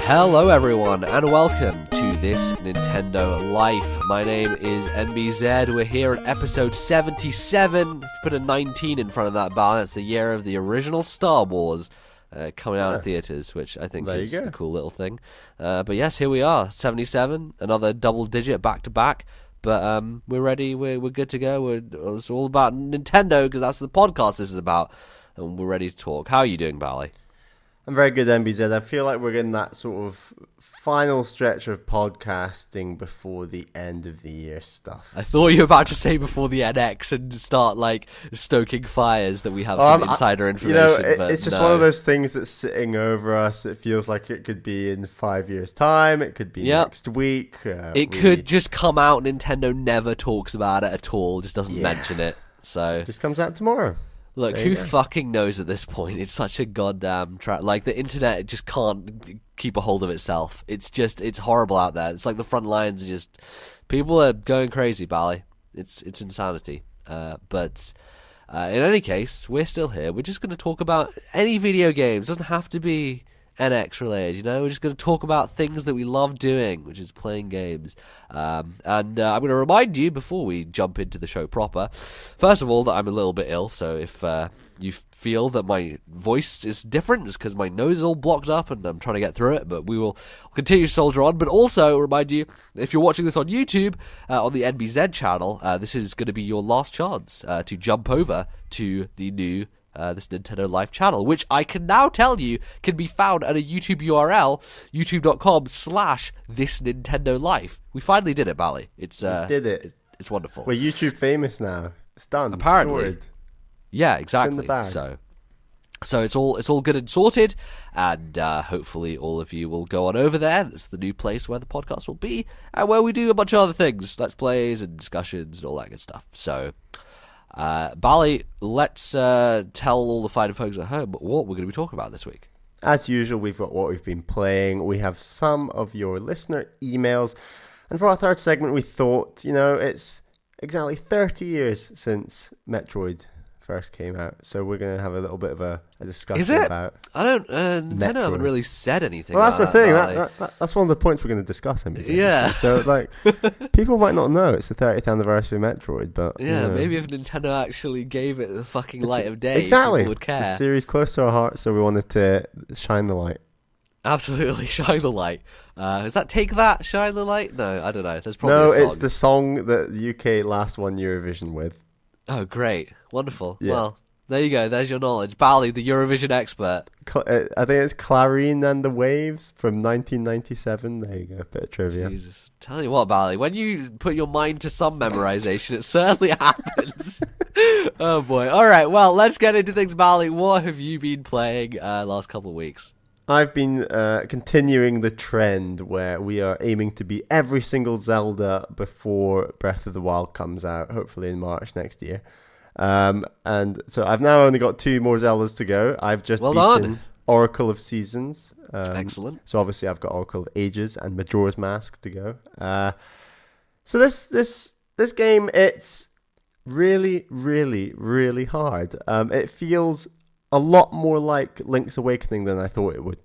Hello everyone and welcome to This Nintendo Life. My name is NBZ. We're here at episode 77. Put a 19 in front of that bar. It's the year of the original Star Wars coming out in theaters, which I think is a cool little thing. But yes, here we are, 77, another double digit back to back. But we're ready, we're good to go. It's all about Nintendo because that's the podcast this is about. And we're ready to talk. How are you doing, Bally? I'm very good, NBZ. I feel like we're in that sort of final stretch of podcasting before the end of the year stuff. I thought you were about to say before the NX and start like stoking fires that we have some insider information. But it's just one of those things that's sitting over us. It feels like it could be in 5 years' time. It could be next week. It could just come out. Nintendo never talks about it at all. Just doesn't mention it. So it just comes out tomorrow. Look, who fucking knows at this point? It's such a goddamn trap. Like, the internet just can't keep a hold of itself. It's horrible out there. It's like the front lines are just... People are going crazy, Bally. It's insanity. But in any case, we're still here. We're just going to talk about any video games. It doesn't have to be NX related, you know? We're just going to talk about things that we love doing, which is playing games. And I'm going to remind you, before we jump into the show proper, first of all, that I'm a little bit ill, so if you feel that my voice is different, it's because my nose is all blocked up and I'm trying to get through it, but we will continue to soldier on. But also, remind you, if you're watching this on YouTube, on the NBZ channel, this is going to be your last chance to jump over to the new This Nintendo Life channel, which I can now tell you can be found at a YouTube URL, youtube.com/ThisNintendoLife. We finally did it, Bally. We did it. It's wonderful. We're YouTube famous now. It's done. Apparently. Sorted. Yeah, exactly. It's in the bag. So it's all good and sorted, and hopefully all of you will go on over there. That's the new place where the podcast will be, and where we do a bunch of other things, let's plays and discussions and all that good stuff. So, Bally, let's tell all the fine folks at home what we're going to be talking about this week. As usual, we've got what we've been playing. We have some of your listener emails, and for our third segment, we thought, it's exactly 30 years since Metroid first came out, so we're going to have a little bit of a discussion about. I don't. Nintendo haven't really said anything. Well, that's the thing. That's one of the points we're going to discuss. Yeah. So people might not know it's the 30th anniversary of Metroid, but maybe if Nintendo actually gave it the fucking light of day, exactly, people would care. It's a series close to our hearts, so we wanted to shine the light. Absolutely, shine the light. Is that Take That, Shine the Light? No, I don't know. There's probably a song. It's the song that the UK last won Eurovision with. Oh, great. Wonderful. Yeah. Well, there you go. There's your knowledge. Bally, the Eurovision expert. I think it's Clarine and the Waves from 1997. There you go, bit of trivia. Jesus. Tell you what, Bally, when you put your mind to some memorization, it certainly happens. Oh, boy. All right, well, let's get into things, Bally. What have you been playing last couple of weeks? I've been continuing the trend where we are aiming to beat every single Zelda before Breath of the Wild comes out, hopefully in March next year. And so I've now only got 2 more Zeldas to go. I've just beaten Oracle of Seasons. Excellent. So obviously I've got Oracle of Ages and Majora's Mask to go. So this game, it's really, really, really hard. It feels a lot more like Link's Awakening than I thought it would.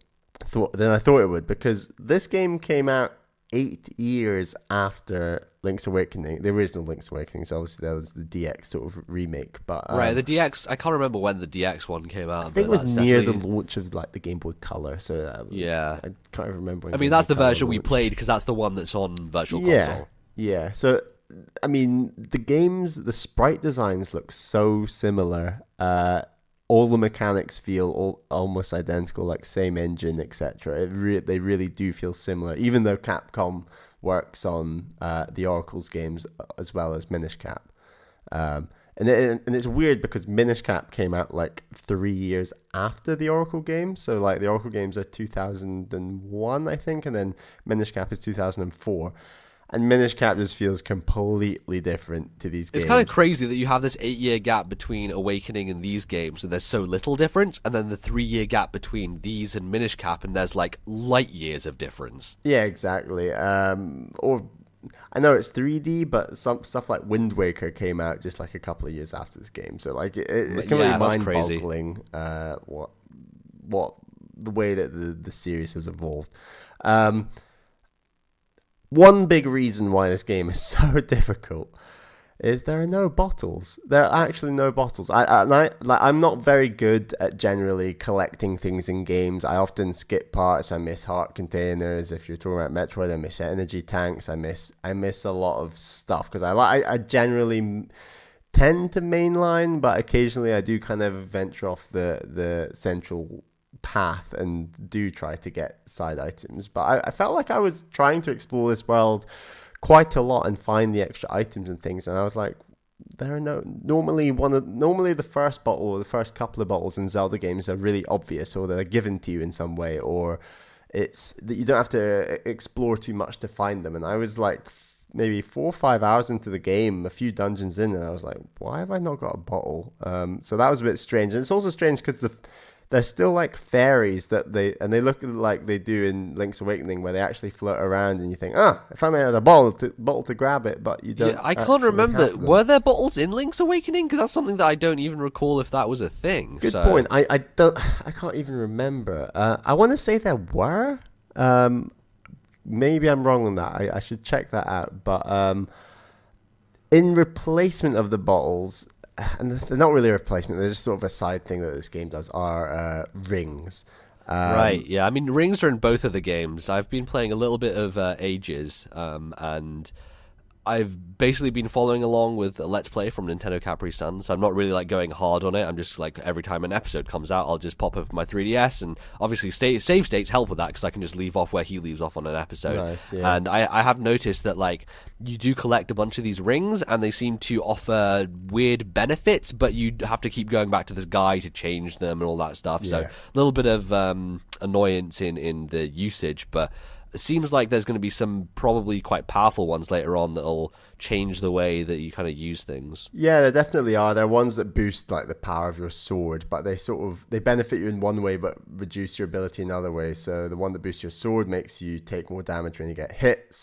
Because this game came out 8 years after Link's Awakening, the original Link's Awakening. So obviously there was the DX sort of remake, but right, the DX. I can't remember when the DX one came out. I think it was near the launch of like the Game Boy Color. So yeah, I can't even remember. I mean, that's the version we played because that's the one that's on Virtual Console. Yeah. So I mean, the sprite designs look so similar. All the mechanics feel almost identical, like same engine, etc. They really do feel similar, even though Capcom works on the Oracle's games as well as Minish Cap. And it's weird because Minish Cap came out like 3 years after the Oracle games. So like the Oracle games are 2001, I think, and then Minish Cap is 2004. And Minish Cap just feels completely different to these games. It's kind of crazy that you have this 8-year gap between Awakening and these games, and there's so little difference, and then the 3-year gap between these and Minish Cap, and there's like light years of difference. Yeah, exactly. Or I know it's 3D, but some stuff like Wind Waker came out just like a couple of years after this game. So like it's completely mind-boggling what the way that the series has evolved. One big reason why this game is so difficult is there are no bottles. There are actually no bottles. I'm not very good at generally collecting things in games. I often skip parts. I miss heart containers. If you're talking about Metroid, I miss energy tanks. I miss a lot of stuff because I generally tend to mainline, but occasionally I do kind of venture off the central path and do try to get side items. But I felt like I was trying to explore this world quite a lot and find the extra items and things, and I was like, there are no normally the first bottle or the first couple of bottles in Zelda games are really obvious, or they're given to you in some way, or it's that you don't have to explore too much to find them. And I was like maybe 4 or 5 hours into the game, a few dungeons in, and I was like, why have I not got a bottle? So that was a bit strange. And it's also strange because they're still like fairies that they look like they do in Link's Awakening, where they actually float around and you think, if I had a bottle to grab it, but you don't. Yeah, I can't remember. Were there bottles in Link's Awakening? Because that's something that I don't even recall if that was a thing. Good point. I can't even remember. I want to say there were. Maybe I'm wrong on that. I should check that out. But in replacement of the bottles, and they're not really a replacement, they're just sort of a side thing that this game does, are rings. Right, yeah. I mean, rings are in both of the games. I've been playing a little bit of Ages, and I've basically been following along with a Let's Play from Nintendo Capri Sun, so I'm not really like going hard on it. I'm just like, every time an episode comes out, I'll just pop up my 3DS, and obviously save states help with that because I can just leave off where he leaves off on an episode. Nice, yeah. And I have noticed that like you do collect a bunch of these rings, and they seem to offer weird benefits, but you have to keep going back to this guy to change them and all that stuff. So a little bit of annoyance in the usage, but it seems like there's going to be some probably quite powerful ones later on that'll change the way that you kind of use things. Yeah, there definitely are. There are ones that boost like the power of your sword, but they benefit you in one way but reduce your ability in other ways. So the one that boosts your sword makes you take more damage when you get hit.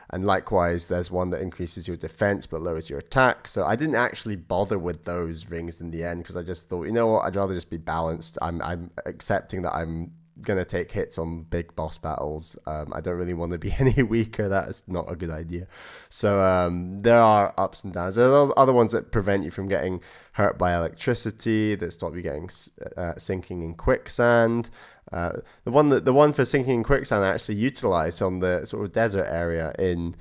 And likewise, there's one that increases your defense but lowers your attack. So I didn't actually bother with those rings in the end because I just thought, you know what, I'd rather just be balanced. I'm accepting that I'm gonna take hits on big boss battles. I don't really want to be any weaker. That's not a good idea. So there are ups and downs. There are other ones that prevent you from getting hurt by electricity, that stop you getting sinking in quicksand. The one for sinking in quicksand I actually utilized on the sort of desert area in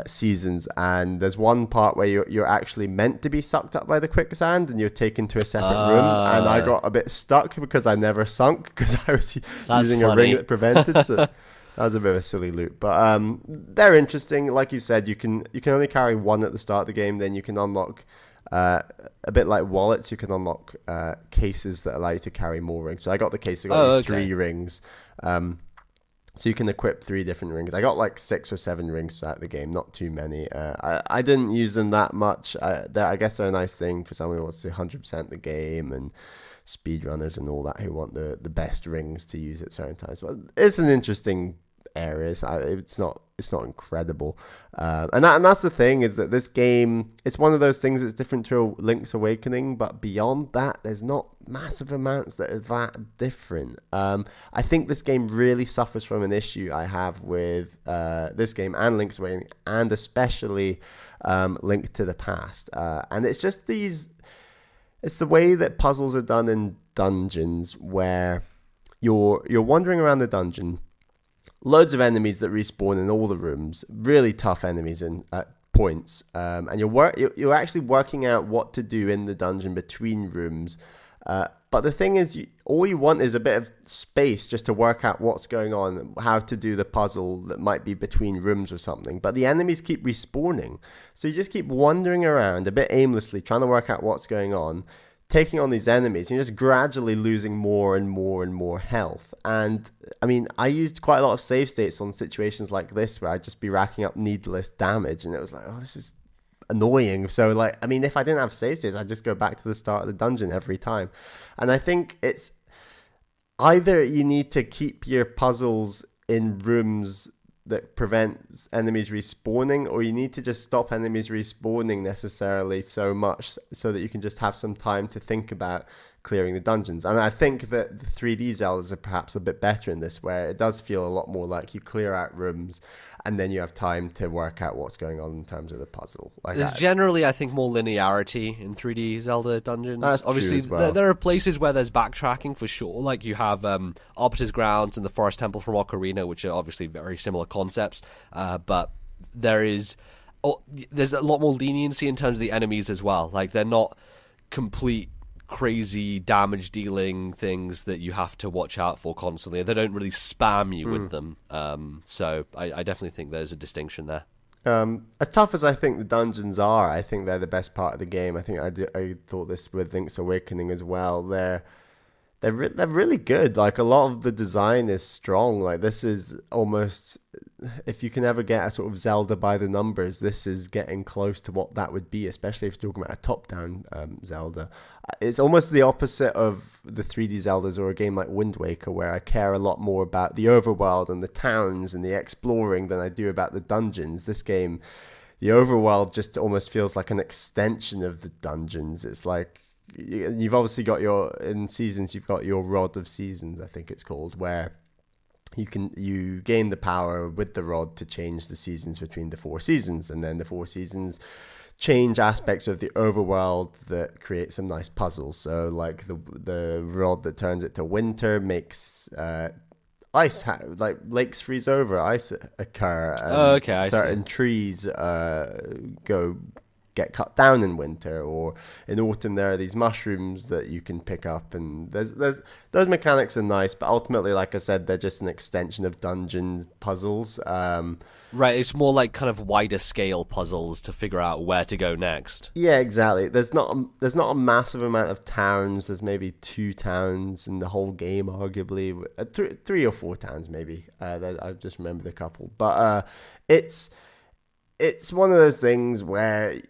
Seasons, and there's one part where you're actually meant to be sucked up by the quicksand and you're taken to a separate room, and I got a bit stuck because I never sunk because I was using a ring that prevented. So that was a bit of a silly loop, but they're interesting. Like you said, you can only carry one at the start of the game, then you can unlock a bit like wallets, you can unlock cases that allow you to carry more rings. So I got the case that got 3 rings. So you can equip 3 different rings. I got like 6 or 7 rings throughout the game, not too many. I didn't use them that much. I guess they're a nice thing for someone who wants to 100% the game, and speedrunners and all that who want the best rings to use at certain times. But it's an interesting area. It's not incredible. And that's the thing, is that this game, it's one of those things that's different to Link's Awakening, but beyond that, there's not massive amounts that are that different. I think this game really suffers from an issue I have with this game and Link's Awakening, and especially Link to the Past. And it's just it's the way that puzzles are done in dungeons, where you're wandering around the dungeon, loads of enemies that respawn in all the rooms, really tough enemies at points, and you're actually working out what to do in the dungeon between rooms. But the thing is, all you want is a bit of space just to work out what's going on, how to do the puzzle that might be between rooms or something. But the enemies keep respawning, so you just keep wandering around a bit aimlessly, trying to work out what's going on, taking on these enemies, and you're just gradually losing more and more and more health. And I mean, I used quite a lot of save states on situations like this where I'd just be racking up needless damage, and it was like, oh, this is annoying. So like, I mean, if I didn't have save states, I'd just go back to the start of the dungeon every time. And I think it's either you need to keep your puzzles in rooms that prevent enemies respawning, or you need to just stop enemies respawning necessarily so much so that you can just have some time to think about clearing the dungeons. And I think that the 3D Zeldas are perhaps a bit better in this, where it does feel a lot more like you clear out rooms and then you have time to work out what's going on in terms of the puzzle. There's generally, I think, more linearity in 3D Zelda dungeons. That's obviously true as well. There are places where there's backtracking for sure, like you have Arbiter's Grounds and the Forest Temple from Ocarina, which are obviously very similar concepts, but there's a lot more leniency in terms of the enemies as well. Like, they're not complete crazy damage dealing things that you have to watch out for constantly. They don't really spam you with them. So I definitely think there's a distinction there. As tough as I think the dungeons are, I think they're the best part of the game. I think I thought this with Link's Awakening as well. They're really good. Like, a lot of the design is strong. Like, this is almost, if you can ever get a sort of Zelda by the numbers, this is getting close to what that would be, especially if you're talking about a top-down Zelda. It's almost the opposite of the 3D Zeldas or a game like Wind Waker, where I care a lot more about the overworld and the towns and the exploring than I do about the dungeons. This game, the overworld just almost feels like an extension of the dungeons. It's like, you've obviously got you've got your Rod of Seasons, I think it's called, where you gain the power with the rod to change the seasons between the 4 seasons, and then the 4 seasons change aspects of the overworld that create some nice puzzles. So like the rod that turns it to winter makes like lakes freeze over, ice occur, and certain trees get cut down in winter, or in autumn there are these mushrooms that you can pick up, and there's those mechanics are nice, but ultimately, like I said, they're just an extension of dungeon puzzles. Right, it's more like kind of wider scale puzzles to figure out where to go next. Yeah, exactly. There's not a massive amount of towns. There's maybe 2 towns in the whole game, arguably 3 or 4 towns maybe. I've just remembered a couple, but it's one of those things where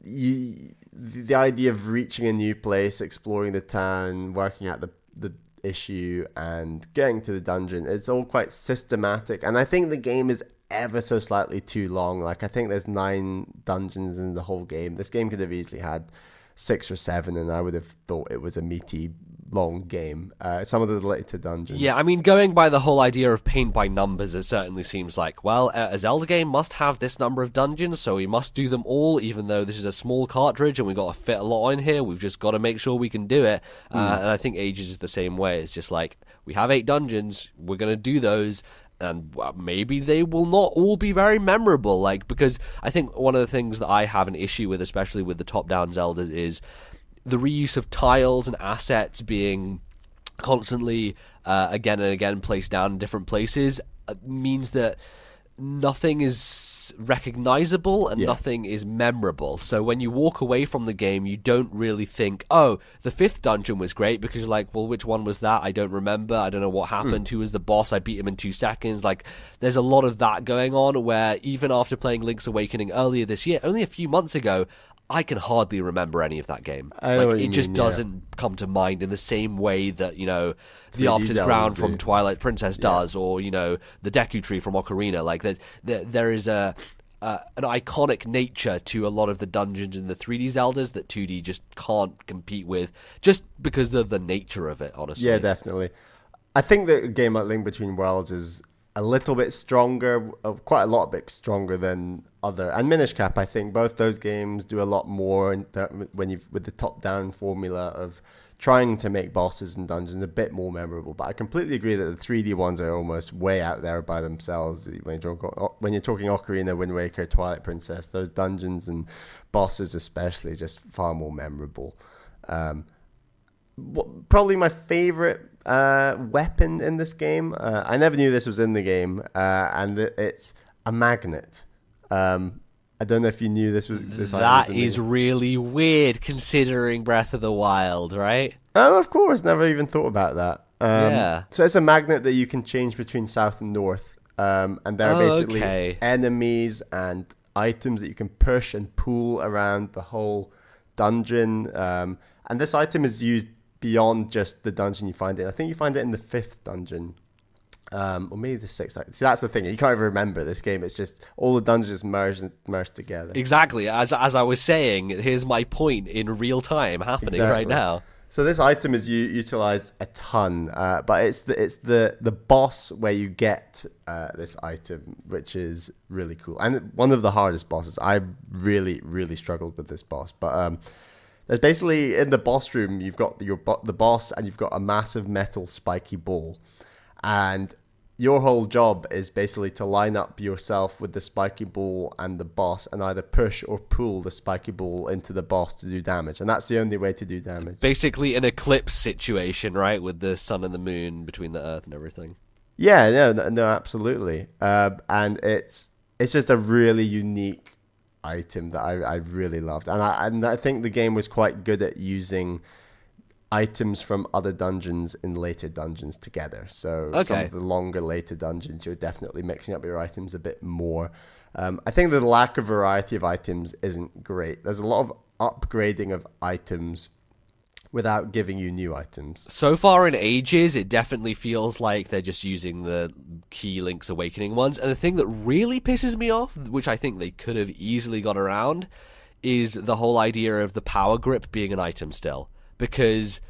the idea of reaching a new place, exploring the town, working out the issue, and getting to the dungeon, it's all quite systematic. And I think the game is ever so slightly too long. Like, I think there's 9 dungeons in the whole game. This game could have easily had 6 or 7, and I would have thought it was a meaty, long game. Some of the later dungeons. Yeah, I mean, going by the whole idea of paint by numbers, it certainly seems like, well, a Zelda game must have this number of dungeons, so we must do them all, even though this is a small cartridge and we've got to fit a lot in here. We've just got to make sure we can do it. And I think Ages is the same way. It's just like, we have 8 dungeons, we're going to do those, and maybe they will not all be very memorable. Like, because I think one of the things that I have an issue with, especially with the top-down Zeldas, is the reuse of tiles and assets being constantly again and again placed down in different places means that nothing is recognizable and nothing is memorable. So when you walk away from the game, you don't really think, oh, the 5th dungeon was great, because you're like, well, which one was that? I don't remember. I don't know what happened. Who was the boss? I beat him in 2 seconds. Like, there's a lot of that going on, where even after playing Link's Awakening earlier this year, only a few months ago, I can hardly remember any of that game. Like, it just doesn't come to mind in the same way that, you know, the Arbiter's Ground from Twilight Princess does, or, you know, the Deku Tree from Ocarina. Like, there is an iconic nature to a lot of the dungeons in the 3D Zeldas that 2D just can't compete with, just because of the nature of it, honestly. Yeah, definitely. I think that a game like Link Between Worlds is a little bit stronger, quite a lot bit stronger than other. And Minish Cap, I think both those games do a lot more with the top-down formula of trying to make bosses and dungeons a bit more memorable. But I completely agree that the 3D ones are almost way out there by themselves. When you're talking Ocarina, Wind Waker, Twilight Princess, those dungeons and bosses especially, just far more memorable. Probably my favorite weapon in this game, I never knew this was in the game, and it's a magnet. I don't know if you knew this was this. That is really weird, considering Breath of the Wild, right? Oh, of course, never even thought about that. Yeah. So it's a magnet that you can change between south and north, and there are basically enemies and items that you can push and pull around the whole dungeon. And this item is used beyond just the dungeon you find it in. I think you find it in the 5th dungeon. Or maybe the 6th. See, that's the thing. You can't even remember this game. It's just all the dungeons merged together. Exactly. As I was saying, here's my point in real time happening right now. So this item is utilized a ton, but it's the boss where you get this item, which is really cool, and one of the hardest bosses. I really struggled with this boss, but there's basically in the boss room you've got the boss, and you've got a massive metal spiky ball, and your whole job is basically to line up yourself with the spiky ball and the boss and either push or pull the spiky ball into the boss to do damage. And that's the only way to do damage. Basically an eclipse situation, right? With the sun and the moon between the earth and everything. Yeah, no, absolutely. And it's just a really unique item that I really loved. And I think the game was quite good at using items from other dungeons in later dungeons together. So some of the longer later dungeons, you're definitely mixing up your items a bit more. I think the lack of variety of items isn't great. There's a lot of upgrading of items without giving you new items. So far in ages, it definitely feels like they're just using the key Link's Awakening ones. And the thing that really pisses me off, which I think they could have easily got around, is the whole idea of the power grip being an item still. Because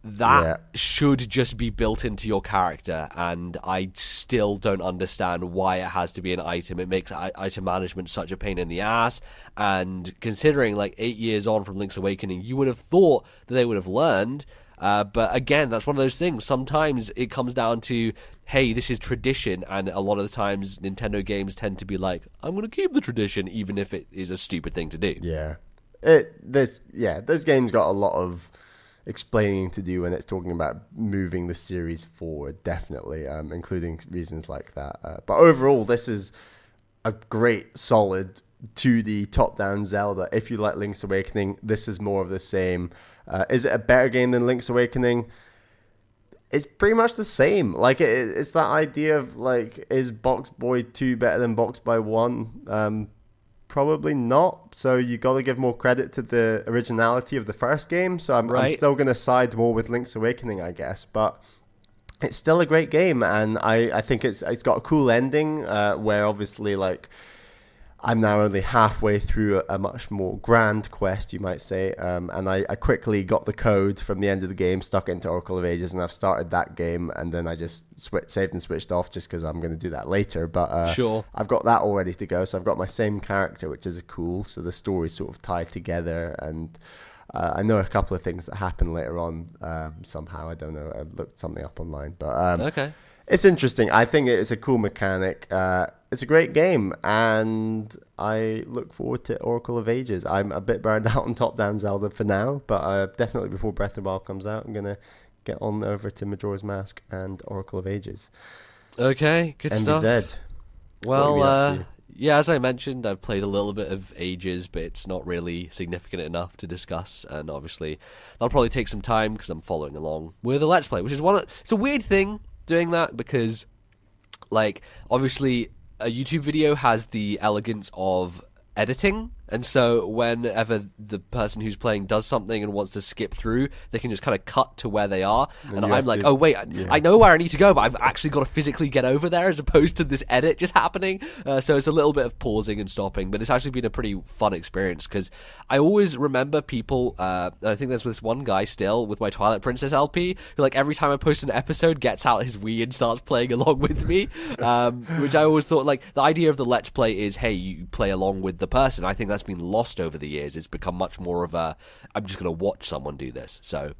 that should just be built into your character, and I still don't understand why it has to be an item. It makes item management such a pain in the ass, and considering like 8 years on from Link's Awakening, you would have thought that they would have learned, but again, that's one of those things. Sometimes it comes down to, hey, this is tradition, and a lot of the times Nintendo games tend to be like, I'm going to keep the tradition even if it is a stupid thing to do. Those games got a lot of explaining to do when it's talking about moving the series forward, definitely, including reasons like that. But overall, this is a great, solid 2D top-down Zelda. If you like Link's Awakening, this is more of the same. Is it a better game than Link's Awakening? It's pretty much the same. Like it's that idea of like, is Box Boy 2 better than Box Boy 1? Probably not. So you got to give more credit to the originality of the first game. So I'm still going to side more with Link's Awakening, I guess. But it's still a great game, and I think it's got a cool ending where obviously like I'm now only halfway through a much more grand quest, you might say, and I quickly got the code from the end of the game, stuck it into Oracle of Ages, and I've started that game, and then I just saved and switched off just because I'm going to do that later. But sure, I've got that all ready to go, so I've got my same character, which is cool. So the story's sort of tied together, and I know a couple of things that happen later on somehow. I don't know. I looked something up online, but okay. It's interesting. I think it's a cool mechanic. It's a great game, and I look forward to Oracle of Ages. I'm a bit burned out on top-down Zelda for now, but definitely before Breath of the Wild comes out, I'm going to get on over to Majora's Mask and Oracle of Ages. Okay, good stuff. MBZ. Well, yeah, as I mentioned, I've played a little bit of Ages, but it's not really significant enough to discuss, and obviously that'll probably take some time because I'm following along with a Let's Play, which is it's a weird thing doing that because, like, obviously a YouTube video has the elegance of editing, and so whenever the person who's playing does something and wants to skip through, they can just kind of cut to where they are, and I'm like, oh wait, I know where I need to go, but I've actually got to physically get over there as opposed to this edit just happening. So it's a little bit of pausing and stopping, but it's actually been a pretty fun experience because I always remember people, and I think there's this one guy still with my Twilight Princess LP who, like, every time I post an episode gets out his Wii and starts playing along with me, which I always thought, like, the idea of the Let's Play is, hey, you play along with the person. I think that's been lost over the years. It's become much more of a, I'm just going to watch someone do this. So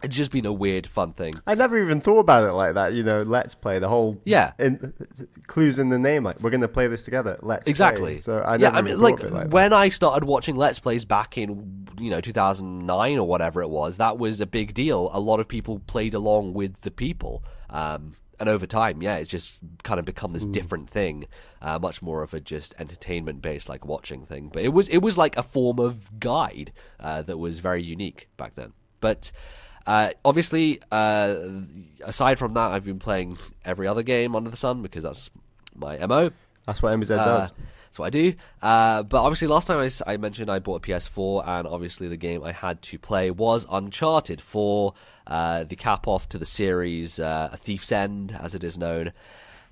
it's just been a weird, fun thing. I never even thought about it like that. Let's play, the whole clues in the name, like, we're going to play this together. Let's exactly. Play. So I never even thought of it like that. When I started watching Let's Plays back in 2009 or whatever it was, that was a big deal. A lot of people played along with the people. And over time, it's just kind of become this different thing, much more of a just entertainment-based, like, watching thing. But it was like a form of guide that was very unique back then. But obviously, aside from that, I've been playing every other game under the sun because that's my MO. That's what MBZ does. That's what I do. But obviously, last time I mentioned I bought a PS4, and obviously the game I had to play was Uncharted for the cap-off to the series, A Thief's End, as it is known.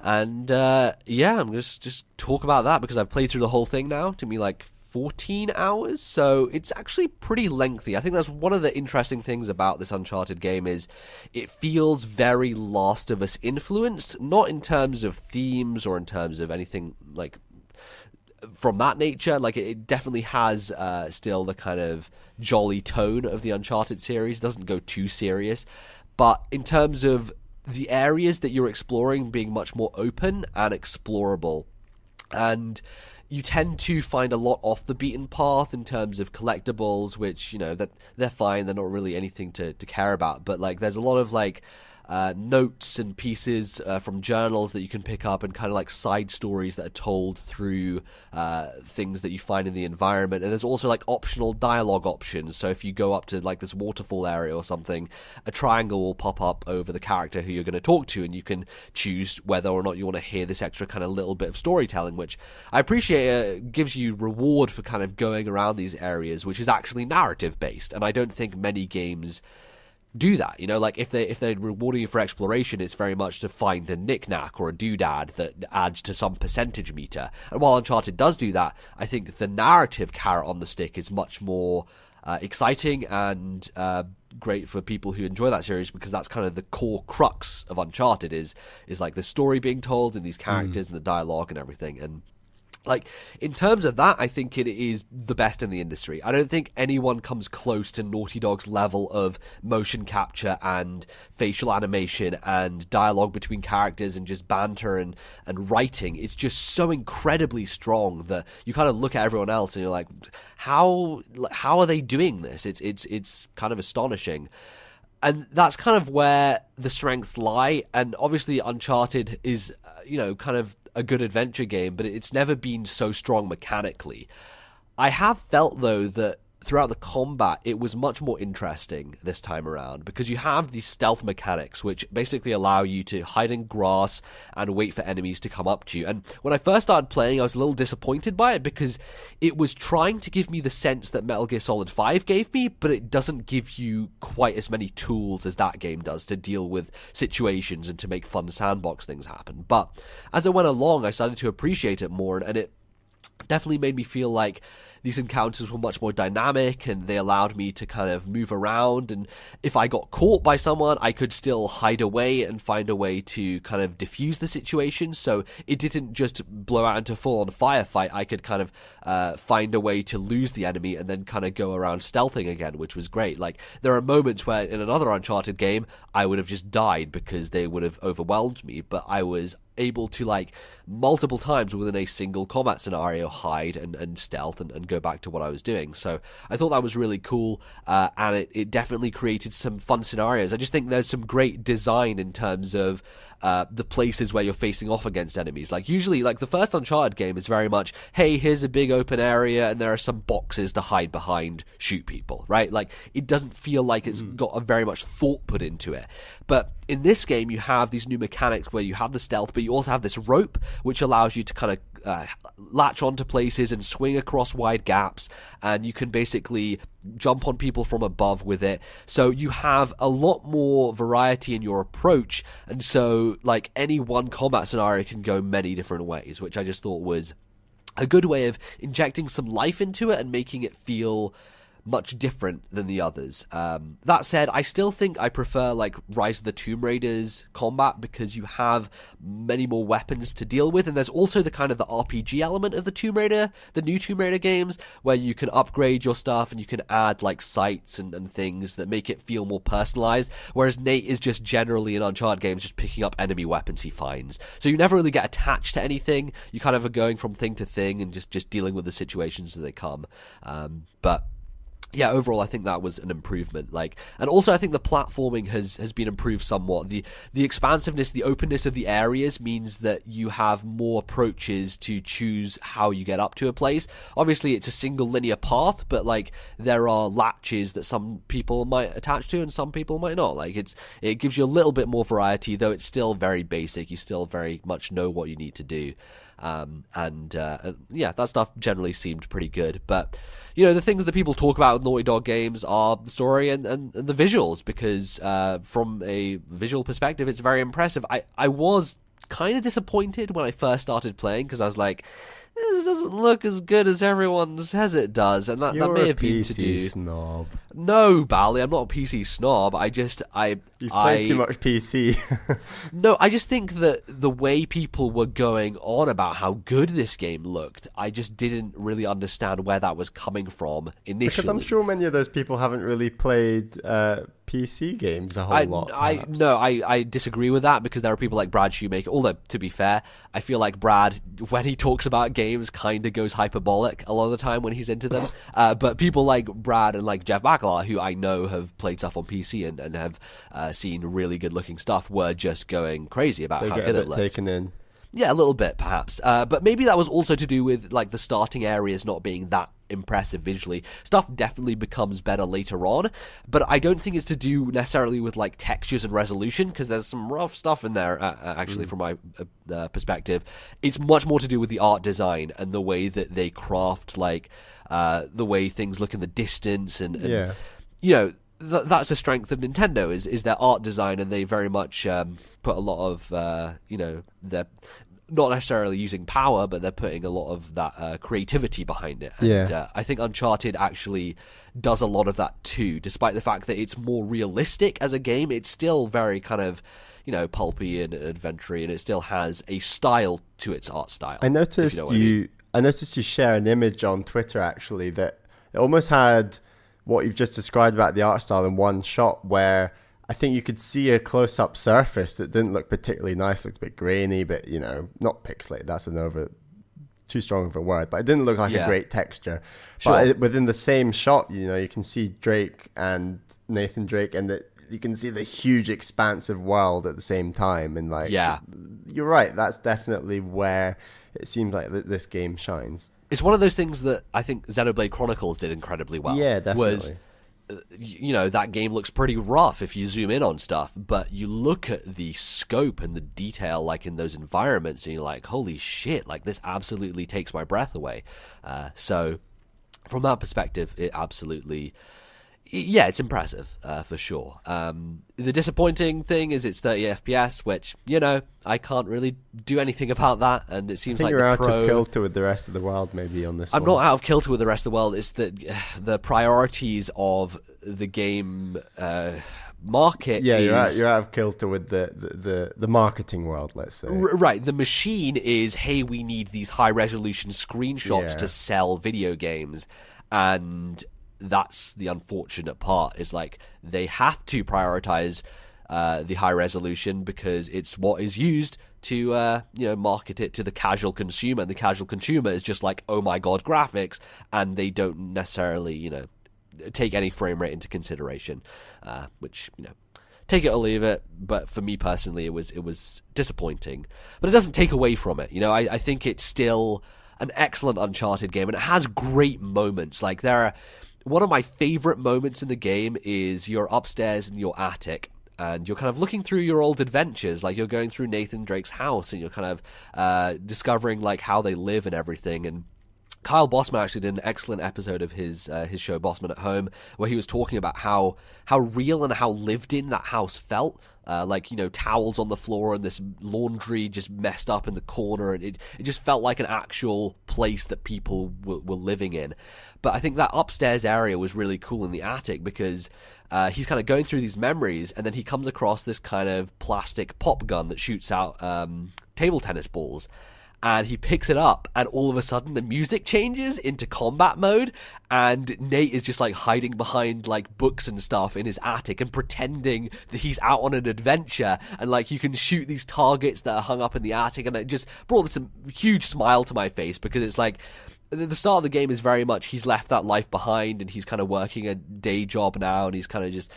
And I'm just talk about that because I've played through the whole thing now. It took me like 14 hours, so it's actually pretty lengthy. I think that's one of the interesting things about this Uncharted game is it feels very Last of Us influenced, not in terms of themes or in terms of anything like from that nature. Like it definitely has still the kind of jolly tone of the Uncharted series. It doesn't go too serious, but in terms of the areas that you're exploring being much more open and explorable, and you tend to find a lot off the beaten path in terms of collectibles, which, you know, that they're fine, they're not really anything to care about, but like there's a lot of like notes and pieces from journals that you can pick up, and kind of like side stories that are told through things that you find in the environment. And there's also like optional dialogue options, so if you go up to like this waterfall area or something, a triangle will pop up over the character who you're going to talk to, and you can choose whether or not you want to hear this extra kind of little bit of storytelling, which I appreciate. Gives you reward for kind of going around these areas, which is actually narrative based, and I don't think many games do that. You know, like if they're rewarding you for exploration, it's very much to find a knick-knack or a doodad that adds to some percentage meter. And while Uncharted does do that, I think the narrative carrot on the stick is much more exciting and great for people who enjoy that series, because that's kind of the core crux of Uncharted is like the story being told and these characters and the dialogue and everything. And like, in terms of that, I think it is the best in the industry. I don't think anyone comes close to Naughty Dog's level of motion capture and facial animation and dialogue between characters and just banter and writing. It's just so incredibly strong that you kind of look at everyone else and you're like, how are they doing this? It's kind of astonishing. And that's kind of where the strengths lie. And obviously Uncharted is, kind of a good adventure game, but it's never been so strong mechanically. I have felt, though, that throughout the combat, it was much more interesting this time around, because you have these stealth mechanics, which basically allow you to hide in grass and wait for enemies to come up to you. And when I first started playing, I was a little disappointed by it, because it was trying to give me the sense that Metal Gear Solid 5 gave me, but it doesn't give you quite as many tools as that game does to deal with situations and to make fun sandbox things happen. But as I went along, I started to appreciate it more, and it definitely made me feel like these encounters were much more dynamic, and they allowed me to kind of move around, and if I got caught by someone, I could still hide away and find a way to kind of diffuse the situation, so it didn't just blow out into a full-on firefight. I could kind of find a way to lose the enemy and then kind of go around stealthing again, which was great. Like, there are moments where in another Uncharted game, I would have just died because they would have overwhelmed me, but I was able to, like, multiple times within a single combat scenario hide and stealth and go back to what I was doing. So I thought that was really cool, and it definitely created some fun scenarios. I just think there's some great design in terms of the places where you're facing off against enemies. Like, usually, like, the first Uncharted game is very much, hey, here's a big open area and there are some boxes to hide behind, shoot people, right? Like, it doesn't feel like it's got a very much thought put into it. But in this game, you have these new mechanics where you have the stealth, but you also have this rope, which allows you to kind of latch onto places and swing across wide gaps, and you can basically jump on people from above with it. So you have a lot more variety in your approach, and so, like, any one combat scenario can go many different ways, which I just thought was a good way of injecting some life into it and making it feel much different than the others. That said, I still think I prefer, like, Rise of the Tomb Raider's combat, because you have many more weapons to deal with, and there's also the kind of the RPG element of the new Tomb Raider games, where you can upgrade your stuff and you can add, like, sights and things that make it feel more personalized, whereas Nate is just generally in Uncharted games just picking up enemy weapons he finds. So you never really get attached to anything. You kind of are going from thing to thing and just dealing with the situations as they come. But yeah, overall, I think that was an improvement. Like, and also I think the platforming has been improved somewhat. The expansiveness, the openness of the areas means that you have more approaches to choose how you get up to a place. Obviously, it's a single linear path, but, like, there are latches that some people might attach to and some people might not. Like, it gives you a little bit more variety, though it's still very basic. You still very much know what you need to do. Yeah, that stuff generally seemed pretty good. But, the things that people talk about with Naughty Dog games are the story and the visuals, because from a visual perspective, it's very impressive. I was kind of disappointed when I first started playing, because I was like, this this doesn't look as good as everyone says it does, and that may have been to do. You're a PC snob. No, Bally, I'm not a PC snob. You've played too much PC. No, I just think that the way people were going on about how good this game looked, I just didn't really understand where that was coming from initially. Because I'm sure many of those people haven't really played PC games a whole lot. I disagree with that, because there are people like Brad Shoemaker. Although, to be fair, I feel like Brad, when he talks about games, kind of goes hyperbolic a lot of the time when he's into them. But people like Brad and like Jeff Bacala, who I know have played stuff on PC and have seen really good looking stuff, were just going crazy about how good it looked. Taken in. Yeah, a little bit, perhaps. But maybe that was also to do with like the starting areas not being that impressive visually. Stuff definitely becomes better later on, but I don't think it's to do necessarily with like textures and resolution, because there's some rough stuff in there, actually, from my perspective. It's much more to do with the art design and the way that they craft, like, the way things look in the distance, and you know, that's a strength of Nintendo is their art design, and they very much put a lot of they're not necessarily using power, but they're putting a lot of that creativity behind it. And I think Uncharted actually does a lot of that too, despite the fact that it's more realistic as a game. It's still very kind of, pulpy and adventure-y, and it still has a style to its art style. I noticed I noticed you share an image on Twitter, actually, that it almost had what you've just described about the art style in one shot, where I think you could see a close-up surface that didn't look particularly nice. Looked a bit grainy, but, not pixelated. That's too strong of a word, but it didn't look like a great texture. Sure. But within the same shot, you can see Drake and Nathan Drake, and you can see the huge expansive world at the same time. And you're right. That's definitely where it seems like this game shines. It's one of those things that I think Xenoblade Chronicles did incredibly well. Yeah, definitely. That game looks pretty rough if you zoom in on stuff, but you look at the scope and the detail, like in those environments, and you're like, holy shit, like this absolutely takes my breath away. So from that perspective, it absolutely... Yeah, it's impressive, for sure. The disappointing thing is it's 30 FPS, which, I can't really do anything about that, and it seems like you're out of kilter with the rest of the world, maybe, on this I'm not out of kilter with the rest of the world. It's that the priorities of the game market you're out of kilter with the marketing world, let's say. Right, the machine is, hey, we need these high-resolution screenshots to sell video games, and... that's the unfortunate part, is like they have to prioritize the high resolution because it's what is used to market it to the casual consumer, and the casual consumer is just like, oh my god, graphics, and they don't necessarily take any frame rate into consideration, which take it or leave it. But for me personally, it was disappointing, but it doesn't take away from it. I think it's still an excellent Uncharted game, and it has great moments. Like one of my favorite moments in the game is you're upstairs in your attic, and you're kind of looking through your old adventures. Like, you're going through Nathan Drake's house, and you're kind of discovering like how they live and everything. And Kyle Bossman actually did an excellent episode of his show Bossman at Home, where he was talking about how real and how lived in that house felt. Towels on the floor and this laundry just messed up in the corner, and it just felt like an actual place that people were living in. But I think that upstairs area was really cool in the attic, because he's kind of going through these memories, and then he comes across this kind of plastic pop gun that shoots out table tennis balls. And he picks it up, and all of a sudden the music changes into combat mode, and Nate is just like hiding behind like books and stuff in his attic and pretending that he's out on an adventure, and like you can shoot these targets that are hung up in the attic, and it just brought this huge smile to my face, because it's like the start of the game is very much he's left that life behind, and he's kind of working a day job now, and he's kind of just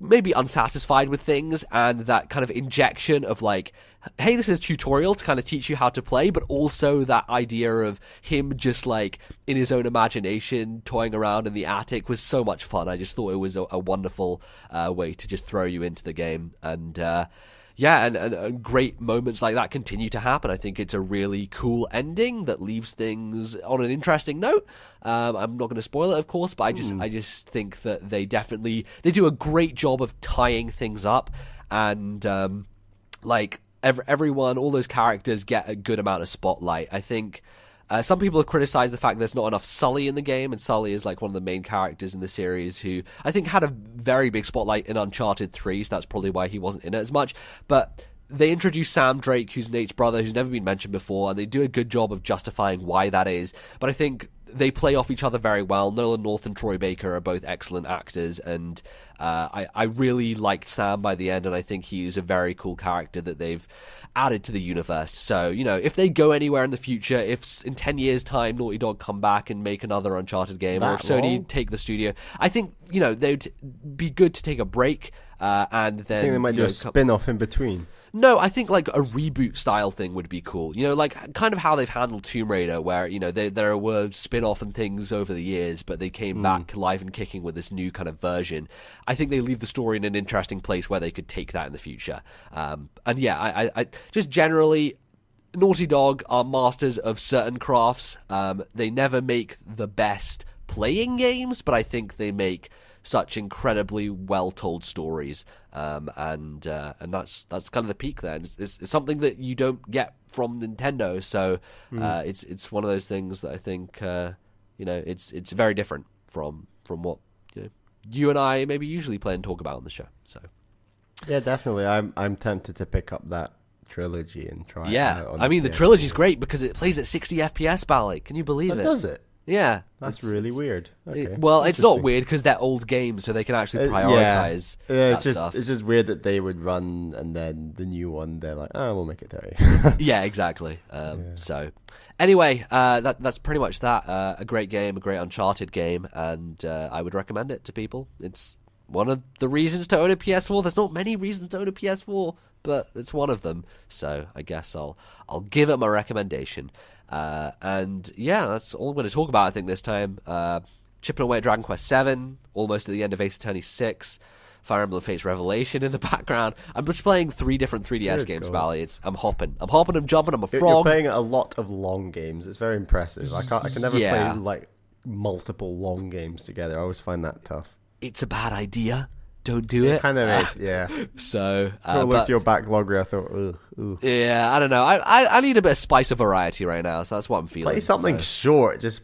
maybe unsatisfied with things, and that kind of injection of like, hey, this is a tutorial to kind of teach you how to play, but also that idea of him just like in his own imagination toying around in the attic was so much fun. I just thought it was a wonderful way to just throw you into the game, and and great moments like that continue to happen. I think it's a really cool ending that leaves things on an interesting note. I'm not going to spoil it, of course, but I just think that they do a great job of tying things up, and everyone, all those characters get a good amount of spotlight. I think Some people have criticized the fact there's not enough Sully in the game, and Sully is like one of the main characters in the series who I think had a very big spotlight in Uncharted 3, so that's probably why he wasn't in it as much. But they introduce Sam Drake, who's Nate's brother, who's never been mentioned before, and they do a good job of justifying why that is. But I think they play off each other very well. Nolan North and Troy Baker are both excellent actors, and I really liked Sam by the end, and I think he's a very cool character that they've added to the universe. So, if they go anywhere in the future, if in 10 years' time Naughty Dog come back and make another Uncharted game, or if Sony take the studio, I think, they'd be good to take a break, and then... I think they might do a spin-off in between. No, I think like a reboot style thing would be cool. Like kind of how they've handled Tomb Raider, where there were spin-off and things over the years, but they came back live and kicking with this new kind of version. I think they leave the story in an interesting place where they could take that in the future. And yeah, I just generally, Naughty Dog are masters of certain crafts. They never make the best playing games, but I think they make such incredibly well-told stories, and that's kind of the peak there. It's something that you don't get from Nintendo, so it's one of those things that I think it's very different from what you and I maybe usually play and talk about on the show. So yeah, definitely, I'm tempted to pick up that trilogy and try it out. I mean, the trilogy's great because it plays at 60 FPS, Bally. Can you believe it? Does it? Yeah. That's really weird. Okay. Well, it's not weird because they're old games, so they can actually prioritize stuff. It's just weird that they would run and then the new one, they're like, we'll make it 30. Yeah, exactly. So, anyway, that's pretty much that. A great game, a great Uncharted game, and I would recommend it to people. It's one of the reasons to own a PS4. There's not many reasons to own a PS4, but it's one of them. So I guess I'll give it my recommendation. And yeah, that's all I'm going to talk about, I think, this time. Chipping away at Dragon Quest 7, almost at the end of Ace Attorney 6, Fire Emblem Fates Revelation in the background. I'm just playing 3 different 3DS games, Valley. I'm hopping, I'm jumping, I'm a frog. You're playing a lot of long games. It's very impressive. I can never play like multiple long games together. I always find that tough. It's a bad idea. Don't do it. It kind of is, yeah. So I looked at your backlog where I thought, ugh. Yeah, I don't know. I need a bit of spice of variety right now, so that's what I'm feeling. Play something short. Just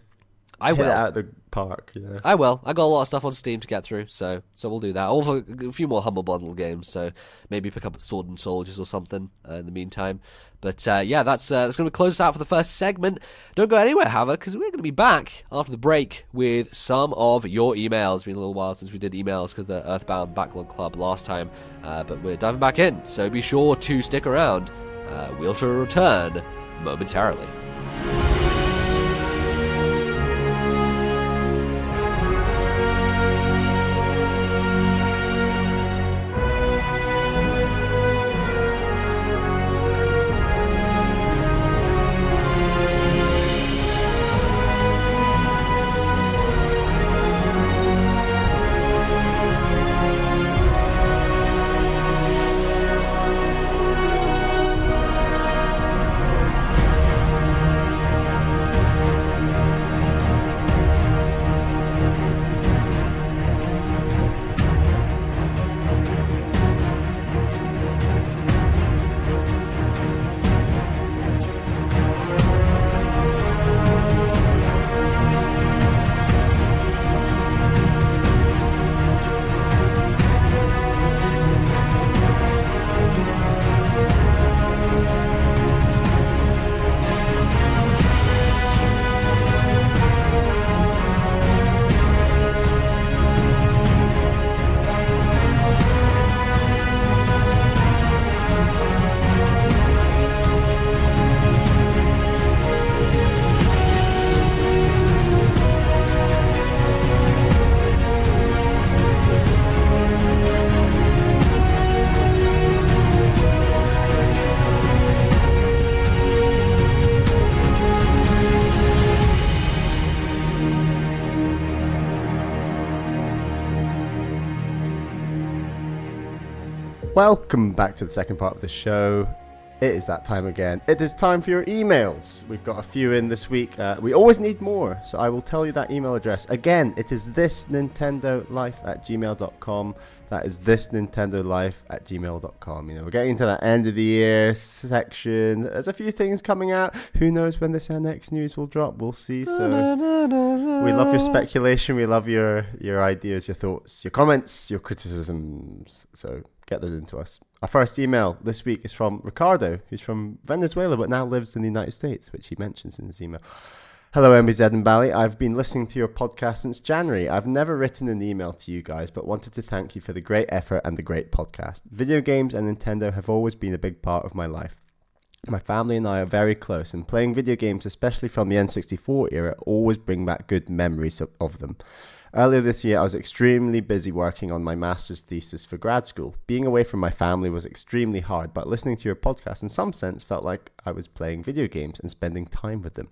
hit it out of the park. I will. I got a lot of stuff on Steam to get through, so we'll do that. Also, a few more Humble Bundle games, so maybe pick up Sword and Soldiers or something in the meantime. But yeah, that's going to close us out for the first segment. Don't go anywhere, however, because we're going to be back after the break with some of your emails. It's been a little while since we did emails for the Earthbound Backlog Club last time, but we're diving back in, so be sure to stick around. We'll return momentarily. Welcome back to the second part of the show. It is that time again. It is time for your emails. We've got a few in this week. We always need more, so I will tell you that email address. Again, it is ThisNintendoLife@gmail.com. That is ThisNintendoLife@gmail.com. You know, we're getting into that end of the year section. There's a few things coming out. Who knows when this NX news will drop? We'll see. So we love your speculation. We love your ideas, your thoughts, your comments, your criticisms. So get those into us. Our first email this week is from Ricardo, who's from Venezuela but now lives in the United States, which he mentions in his email. Hello, MBZ and Bally. I've been listening to your podcast since January. I've never written an email to you guys, but wanted to thank you for the great effort and the great podcast. Video games and Nintendo have always been a big part of my life. My family and I are very close, and playing video games, especially from the N64 era, always bring back good memories of them. Earlier this year, I was extremely busy working on my master's thesis for grad school. Being away from my family was extremely hard, but listening to your podcast in some sense felt like I was playing video games and spending time with them.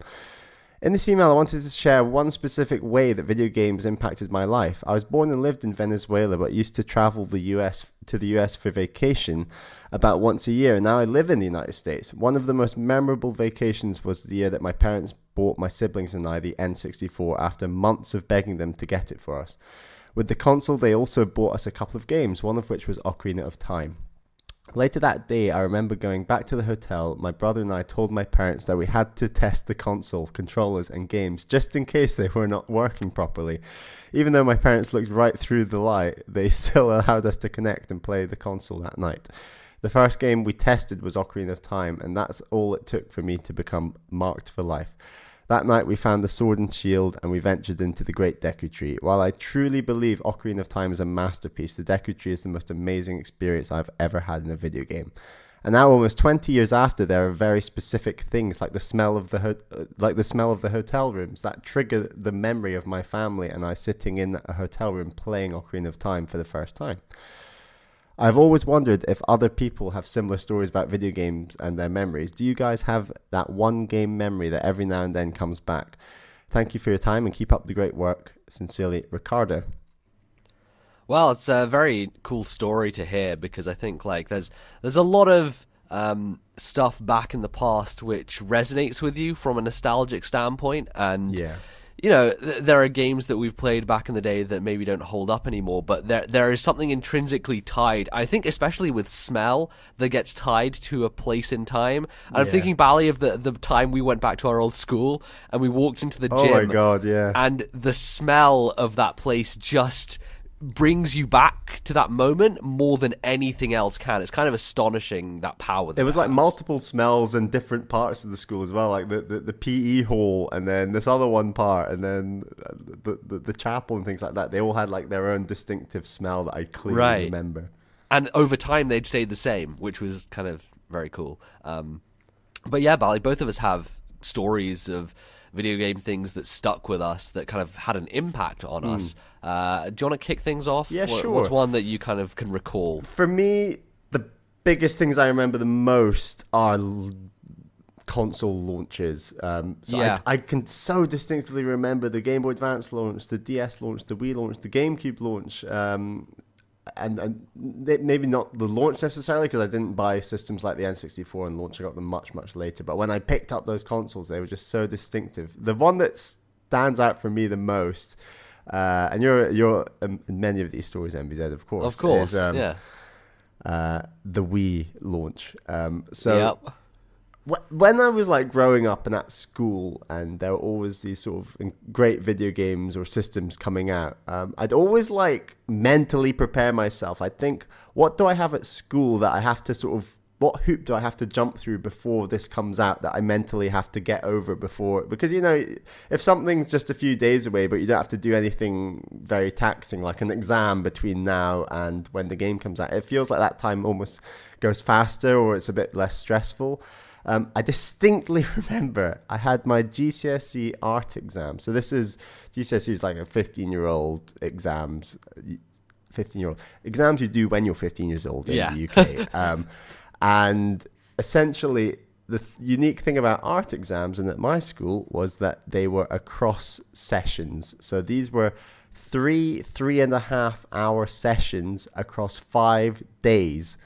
In this email, I wanted to share one specific way that video games impacted my life. I was born and lived in Venezuela, but used to travel to the US for vacation about once a year, and now I live in the United States. One of the most memorable vacations was the year that my parents bought my siblings and I the N64 after months of begging them to get it for us. With the console, they also bought us a couple of games, one of which was Ocarina of Time. Later that day, I remember going back to the hotel. My brother and I told my parents that we had to test the console, controllers and games just in case they were not working properly. Even though my parents looked right through the light, they still allowed us to connect and play the console that night. The first game we tested was Ocarina of Time, and that's all it took for me to become marked for life. That night we found the Sword and Shield and we ventured into the Great Deku Tree. While I truly believe Ocarina of Time is a masterpiece, the Deku Tree is the most amazing experience I've ever had in a video game. And now, almost 20 years after, there are very specific things like the smell of the hotel rooms that trigger the memory of my family and I sitting in a hotel room playing Ocarina of Time for the first time. I've always wondered if other people have similar stories about video games and their memories. Do you guys have that one game memory that every now and then comes back? Thank you for your time and keep up the great work. Sincerely, Ricardo. Well, it's a very cool story to hear because I think like there's a lot of stuff back in the past which resonates with you from a nostalgic standpoint, and yeah. You know, there are games that we've played back in the day that maybe don't hold up anymore, but there is something intrinsically tied, I think especially with smell, that gets tied to a place in time. And I'm thinking, Bally, of the time we went back to our old school and we walked into the gym. Oh my God, yeah. And the smell of that place just brings you back to that moment more than anything else can. It's kind of astonishing, that power. It was like multiple smells in different parts of the school as well, like the PE hall, and then this other one part, and then the chapel and things like that. They all had like their own distinctive smell that I clearly remember. And over time, they'd stayed the same, which was kind of very cool. But yeah, Bally, both of us have stories of video game things that stuck with us that kind of had an impact on us. Do you want to kick things off? Yeah, sure. What's one that you kind of can recall? For me, the biggest things I remember the most are console launches. I can so distinctly remember the Game Boy Advance launch, the DS launch, the Wii launch, the GameCube launch, and maybe not the launch necessarily because I didn't buy systems like the N64 and launch. I got them much, much later. But when I picked up those consoles, they were just so distinctive. The one that stands out for me the most, and you're in many of these stories, MBZ, of course. Of course, is, the Wii launch. When I was like growing up and at school, and there were always these sort of great video games or systems coming out, I'd always like mentally prepare myself. I'd think, what do I have at school that I have to what hoop do I have to jump through before this comes out that I mentally have to get over before? Because, you know, if something's just a few days away, but you don't have to do anything very taxing, like an exam between now and when the game comes out, it feels like that time almost goes faster or it's a bit less stressful. I distinctly remember I had my GCSE art exam. So GCSE is like a 15-year-old exams. 15-year-old exams you do when you're 15 years old in the UK. And essentially, the unique thing about art exams and at my school was that they were across sessions. So these were 3.5 hour sessions across 5 days.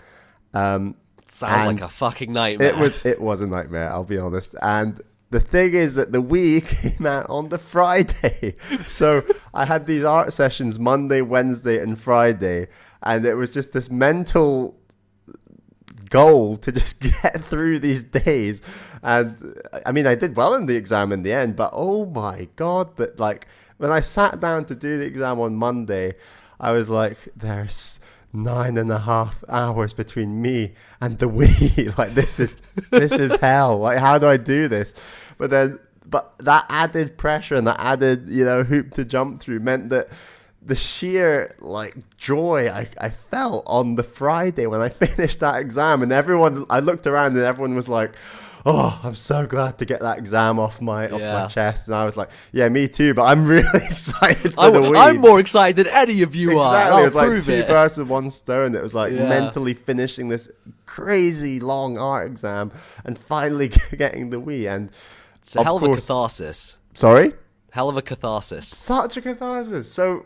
And Sounds like a fucking nightmare. It was a nightmare, I'll be honest. And the thing is that the Wii came out on the Friday. So I had these art sessions Monday, Wednesday, and Friday. And it was just this mental goal to just get through these days. And I mean, I did well in the exam in the end, but oh my God, that like when I sat down to do the exam on Monday, I was like, there's 9.5 hours between me and the Wii. Like this is hell. Like, how do I do this? But that added pressure and that added, hoop to jump through meant that the sheer like joy I felt on the Friday when I finished that exam, and I looked around and everyone was like, oh, I'm so glad to get that exam off my chest. And I was like, yeah, me too, but I'm really excited for the Wii. I'm more excited than any of you are. Exactly. It was like two birds with one stone. It was like mentally finishing this crazy long art exam and finally getting the Wii. And it's a hell of a catharsis. Sorry? Hell of a catharsis. Such a catharsis. So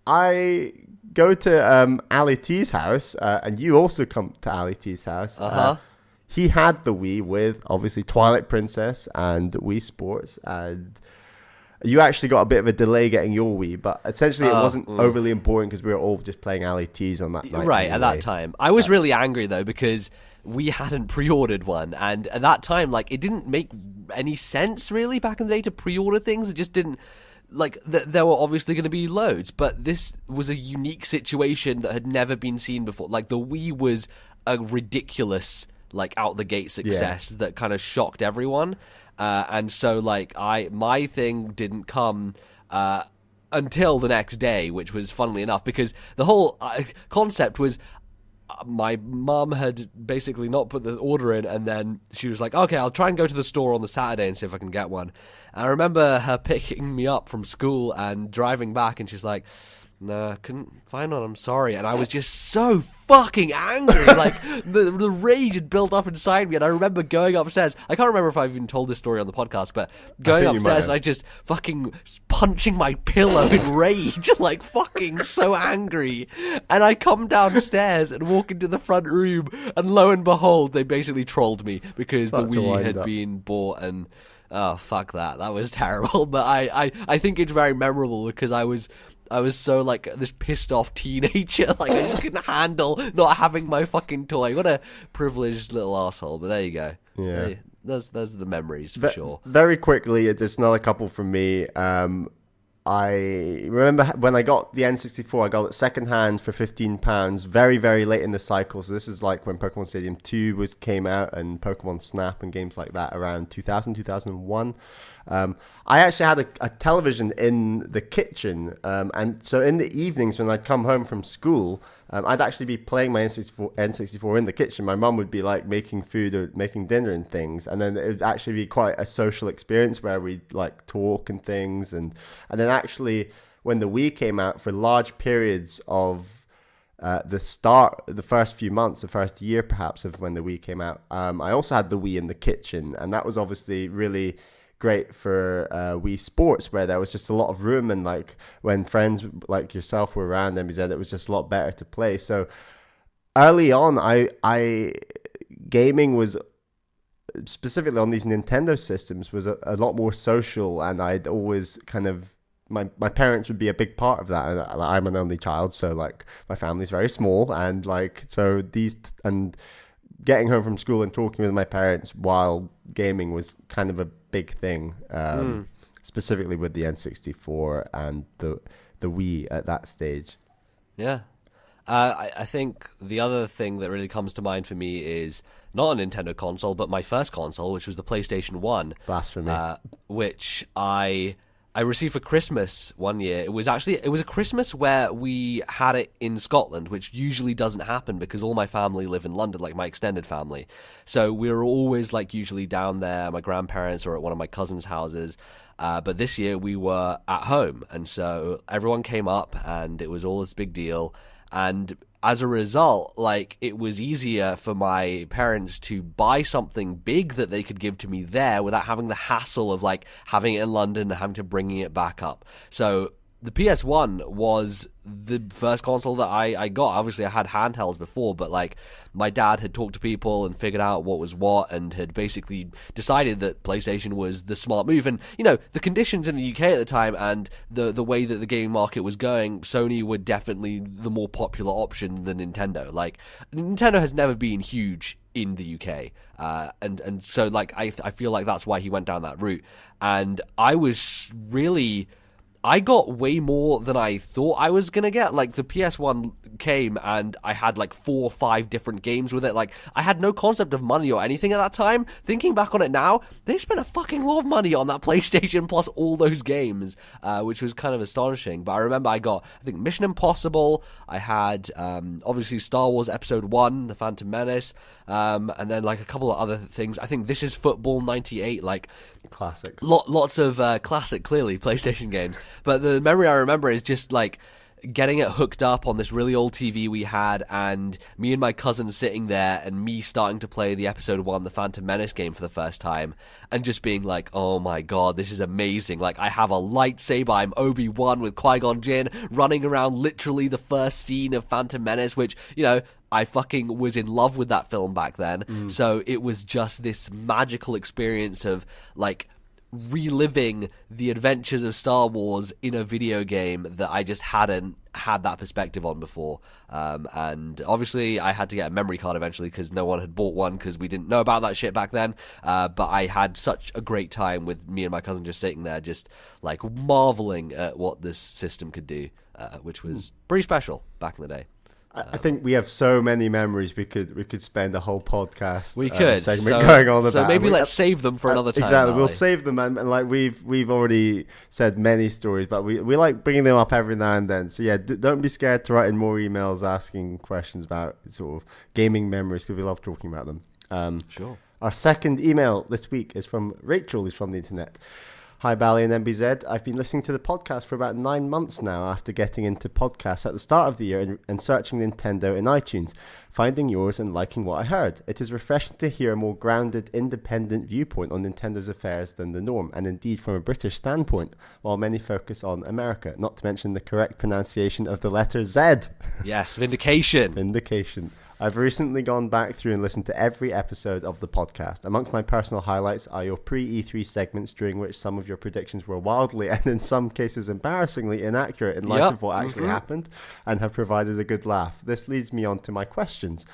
I go to Ali T's house, and you also come to Ali T's house. He had the Wii with, obviously, Twilight Princess and Wii Sports, and you actually got a bit of a delay getting your Wii, but essentially it wasn't overly important because we were all just playing Ali T's on that night. Right, anyway. At that time. I was really angry, though, because we hadn't pre-ordered one, and at that time, like, it didn't make any sense, really, back in the day to pre-order things. It just didn't... Like, there were obviously going to be loads, but this was a unique situation that had never been seen before. Like, the Wii was a ridiculous, like, out-the-gate success that kind of shocked everyone. And so, like, my thing didn't come until the next day, which was, funnily enough, because the whole concept was... my mum had basically not put the order in, and then she was like, okay, I'll try and go to the store on the Saturday and see if I can get one. And I remember her picking me up from school and driving back, and she's like, nah, couldn't find one, I'm sorry. And I was just so fucking angry. Like, the rage had built up inside me, and I remember going upstairs. I can't remember if I've even told this story on the podcast, but going upstairs and I just fucking punching my pillow in rage, like fucking so angry. And I come downstairs and walk into the front room, and lo and behold, they basically trolled me because the Wii had been bought, and oh, fuck that. That was terrible. But I think it's very memorable because I was so, like, this pissed-off teenager. Like, I just couldn't handle not having my fucking toy. What a privileged little asshole. But there you go. Yeah. Those are the memories, for sure. Very quickly, just another couple from me. I remember when I got the N64, I got it secondhand for £15, very, very late in the cycle. So this is like when Pokemon Stadium 2 came out and Pokemon Snap and games like that around 2000, 2001. I actually had a television in the kitchen, and so in the evenings when I'd come home from school, I'd actually be playing my N64 in the kitchen. My mum would be like making food or making dinner and things, and then it would actually be quite a social experience where we'd like talk and things, and then actually when the Wii came out, for large periods of the first few months, the first year perhaps of when the Wii came out, I also had the Wii in the kitchen, and that was obviously really great for Wii Sports, where there was just a lot of room, and like when friends like yourself were around MBZ, it was just a lot better to play. So early on, I gaming was specifically on these Nintendo systems was a lot more social, and I'd always kind of my parents would be a big part of that, and I'm an only child, so like my family's very small, and like so and getting home from school and talking with my parents while gaming was kind of a big thing, specifically with the N64 and the Wii at that stage. Yeah. I think the other thing that really comes to mind for me is not a Nintendo console, but my first console, which was the PlayStation 1. Blasphemy. Which I received for Christmas one year. It was a Christmas where we had it in Scotland, which usually doesn't happen because all my family live in London, like my extended family. So we were always like usually down there, my grandparents or at one of my cousins' houses. But this year we were at home, and so everyone came up, and it was all this big deal. And as a result, like, it was easier for my parents to buy something big that they could give to me there without having the hassle of like having it in London and having to bringing it back up. So the PS1 was the first console that I got. Obviously, I had handhelds before, but like my dad had talked to people and figured out what was what, and had basically decided that PlayStation was the smart move. And you know, the conditions in the UK at the time and the way that the gaming market was going, Sony were definitely the more popular option than Nintendo. Like Nintendo has never been huge in the UK, and so like I feel like that's why he went down that route. And I got way more than I thought I was going to get. Like, the PS1 came and I had like 4 or 5 different games with it. Like, I had no concept of money or anything at that time. Thinking back on it now, they spent a fucking lot of money on that PlayStation plus all those games, which was kind of astonishing. But I remember I got, I think, Mission Impossible. I had, obviously, Star Wars Episode 1, The Phantom Menace, and then like a couple of other things. I think This Is Football 98, like... Classics. Lots of classic, clearly, PlayStation games. But the memory I remember is just like getting it hooked up on this really old TV we had, and me and my cousin sitting there, and me starting to play the Episode 1, the Phantom Menace game for the first time, and just being like, oh my god, this is amazing. Like, I have a lightsaber, I'm Obi-Wan with Qui-Gon Jinn, running around literally the first scene of Phantom Menace, which, you know, I fucking was in love with that film back then. So it was just this magical experience of, like, reliving the adventures of Star Wars in a video game that I just hadn't had that perspective on before. And obviously I had to get a memory card eventually because no one had bought one because we didn't know about that shit back then. But I had such a great time with me and my cousin just sitting there just like marveling at what this system could do, which was pretty special back in the day. I think we have so many memories. We could spend a whole podcast segment going on about. So maybe let's save them for another time. Exactly, we'll save them, and like we've already said many stories, but we like bringing them up every now and then. So yeah, don't be scared to write in more emails asking questions about sort of gaming memories because we love talking about them. Sure. Our second email this week is from Rachel, who's from the internet. Hi, Bally and MBZ. I've been listening to the podcast for about 9 months now after getting into podcasts at the start of the year and searching Nintendo in iTunes, finding yours and liking what I heard. It is refreshing to hear a more grounded, independent viewpoint on Nintendo's affairs than the norm, and indeed from a British standpoint, while many focus on America, not to mention the correct pronunciation of the letter Z. Yes, vindication. Vindication. I've recently gone back through and listened to every episode of the podcast. Amongst my personal highlights are your pre-E3 segments, during which some of your predictions were wildly and in some cases embarrassingly inaccurate in light of what actually happened, and have provided a good laugh. This leads me on to my questions.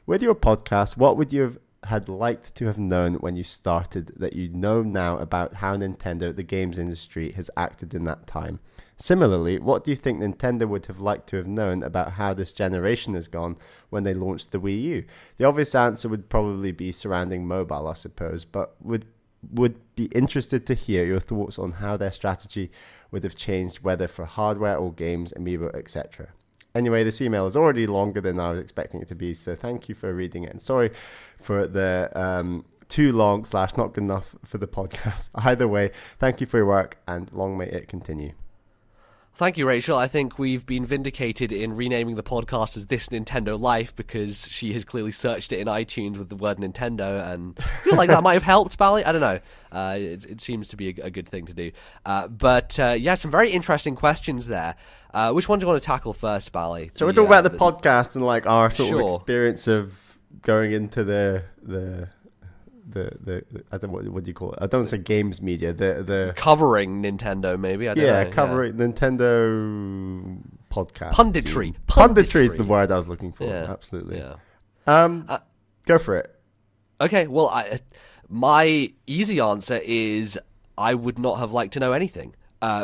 With your podcast, what would you have had liked to have known when you started that you know now about how Nintendo, the games industry, has acted in that time? Similarly, what do you think Nintendo would have liked to have known about how this generation has gone when they launched the Wii U? The obvious answer would probably be surrounding mobile, I suppose, but would be interested to hear your thoughts on how their strategy would have changed, whether for hardware or games, amiibo, etc. Anyway, this email is already longer than I was expecting it to be, so thank you for reading it. And sorry for the too long / not good enough for the podcast. Either way, thank you for your work, and long may it continue. Thank you, Rachel. I think we've been vindicated in renaming the podcast as ThisNintendoLife because she has clearly searched it in iTunes with the word Nintendo, and I feel like that might have helped, Bally. I don't know. It seems to be a good thing to do. But yeah, some very interesting questions there. Which one do you want to tackle first, Bally? So we're talking about the podcast and like our sort of experience of going into the I don't know what do you call it? I don't say games media. The covering Nintendo, maybe. I don't know. Covering Nintendo podcast. Punditry is the word I was looking for. Yeah. Absolutely. Yeah. Go for it. Okay. Well, my easy answer is I would not have liked to know anything.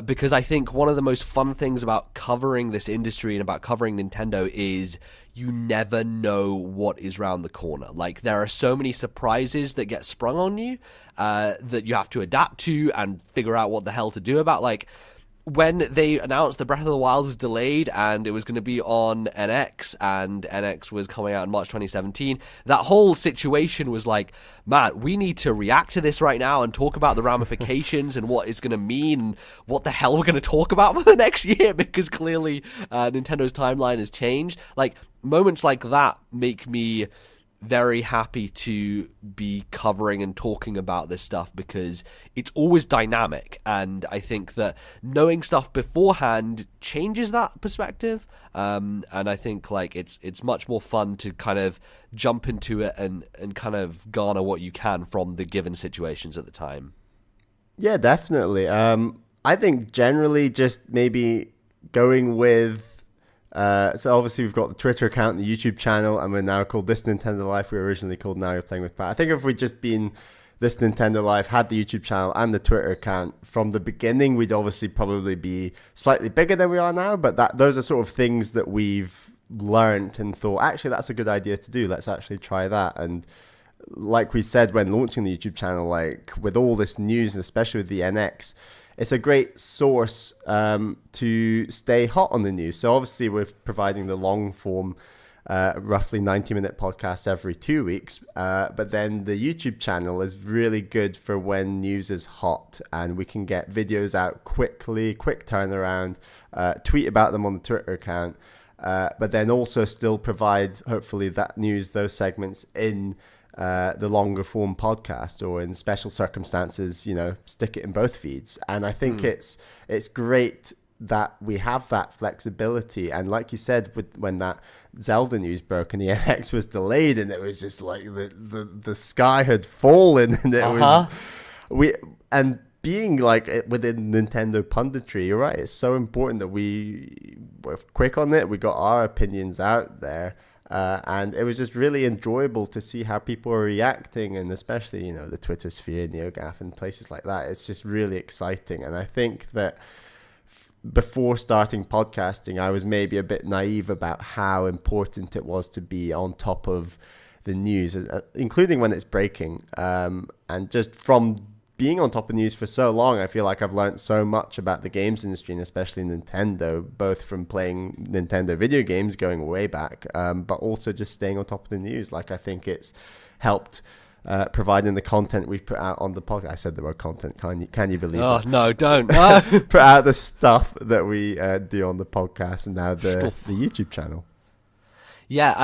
Because I think one of the most fun things about covering this industry and about covering Nintendo is you never know what is round the corner. Like, there are so many surprises that get sprung on you that you have to adapt to and figure out what the hell to do about. Like, when they announced that Breath of the Wild was delayed and it was going to be on NX and NX was coming out in March 2017, that whole situation was like, man, we need to react to this right now and talk about the ramifications and what it's going to mean and what the hell we're going to talk about for the next year, because clearly Nintendo's timeline has changed. Like, moments like that make me very happy to be covering and talking about this stuff because it's always dynamic, and I think that knowing stuff beforehand changes that perspective. And I think like it's much more fun to kind of jump into it and kind of garner what you can from the given situations at the time. Yeah, definitely. I think generally just maybe going with so obviously we've got the Twitter account, the YouTube channel, and we're now called ThisNintendoLife. We were originally called Now You're Playing with Pat. I think if we'd just been ThisNintendoLife, had the YouTube channel and the Twitter account from the beginning, we'd obviously probably be slightly bigger than we are now. But those are sort of things that we've learned and thought, actually, that's a good idea to do. Let's actually try that. And like we said when launching the YouTube channel, like with all this news, especially with the NX, it's a great source to stay hot on the news. So obviously we're providing the long form, roughly 90-minute podcast every 2 weeks. But then the YouTube channel is really good for when news is hot and we can get videos out quickly, quick turnaround, tweet about them on the Twitter account, but then also still provide, hopefully, that news, those segments in the longer form podcast, or in special circumstances, stick it in both feeds. And I think it's great that we have that flexibility. And like you said, when that Zelda news broke and the NX was delayed, and it was just like the sky had fallen, and it was being like within Nintendo punditry, you're right, it's so important that we were quick on it. We got our opinions out there. And it was just really enjoyable to see how people are reacting, and especially, the Twitter sphere, NeoGAF, and places like that. It's just really exciting. And I think that before starting podcasting, I was maybe a bit naive about how important it was to be on top of the news, including when it's breaking. And just from being on top of news for so long, I feel like I've learned so much about the games industry, and especially Nintendo, both from playing Nintendo video games going way back, but also just staying on top of the news. Like, I think it's helped providing the content we've put out on the podcast. I said the word content. Can you believe it? Oh, no, don't. Put out the stuff that we do on the podcast, and now the YouTube channel. Yeah,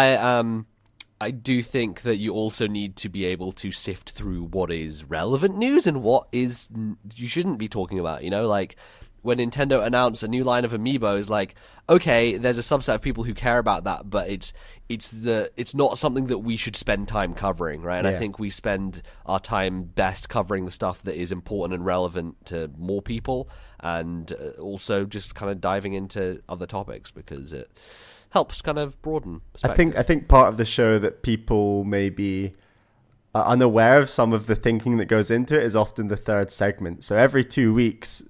I do think that you also need to be able to sift through what is relevant news and what is you shouldn't be talking about. Like when Nintendo announced a new line of amiibos, like, okay, there's a subset of people who care about that, but it's not something that we should spend time covering, right? And I think we spend our time best covering the stuff that is important and relevant to more people, and also just kind of diving into other topics because it helps kind of broaden perspective. I think part of the show that people may be unaware of some of the thinking that goes into it is often the third segment. So every 2 weeks,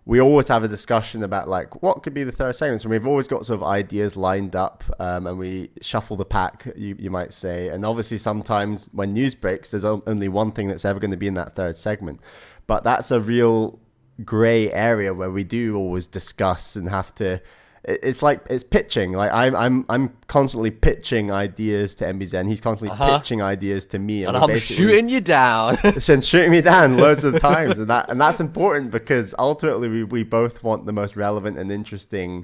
we always have a discussion about like what could be the third segment. So we've always got sort of ideas lined up, and we shuffle the pack, you might say. And obviously sometimes when news breaks, there's only one thing that's ever going to be in that third segment. But that's a real gray area where we do always discuss and have to. It's like it's pitching. Like I'm constantly pitching ideas to MBZ. He's constantly pitching ideas to me, and I'm shooting you down. Shooting me down loads of times, and that's important because ultimately we both want the most relevant and interesting.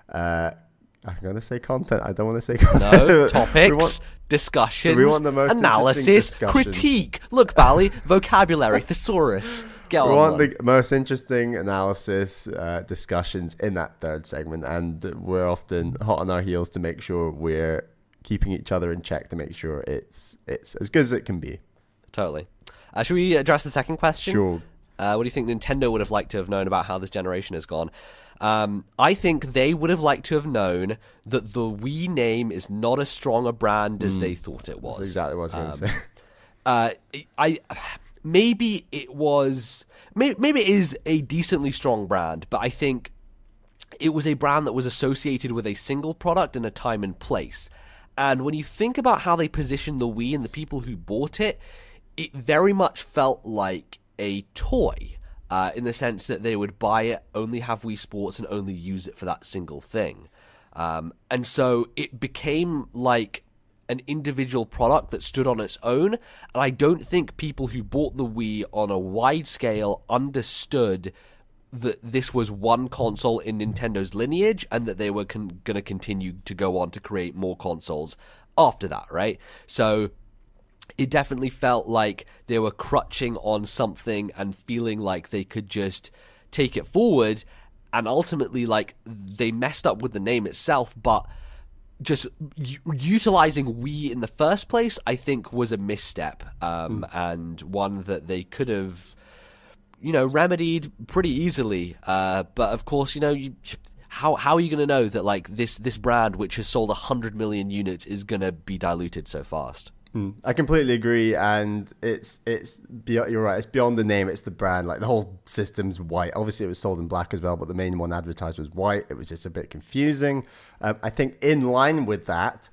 I'm gonna say content. I don't want to say content. No, topics, discussions, we want the most analysis, critique. Look, Bally, vocabulary, thesaurus. We want the most interesting analysis, discussions in that third segment, and we're often hot on our heels to make sure we're keeping each other in check to make sure it's as good as it can be. Totally. Should we address the second question? Sure. What do you think Nintendo would have liked to have known about how this generation has gone? I think they would have liked to have known that the Wii name is not as strong a brand as they thought it was. That's exactly what I was going to say. Maybe it was. Maybe it is a decently strong brand, but I think it was a brand that was associated with a single product and a time and place. And when you think about how they positioned the Wii and the people who bought it, it very much felt like a toy. In the sense that they would buy it, only have Wii Sports, and only use it for that single thing. And so it became like an individual product that stood on its own. And I don't think people who bought the Wii on a wide scale understood that this was one console in Nintendo's lineage and that they were going to continue to go on to create more consoles after that, right? So it definitely felt like they were crutching on something and feeling like they could just take it forward, and ultimately, like, they messed up with the name itself, but just utilizing Wii in the first place, I think, was a misstep, and one that they could have, remedied pretty easily. But of course, how are you going to know that, like, this brand, which has sold 100 million units, is going to be diluted so fast? I completely agree, and it's beyond, you're right. It's beyond the name; it's the brand. Like, the whole system's white. Obviously, it was sold in black as well, but the main one advertised was white. It was just a bit confusing. I think in line with that,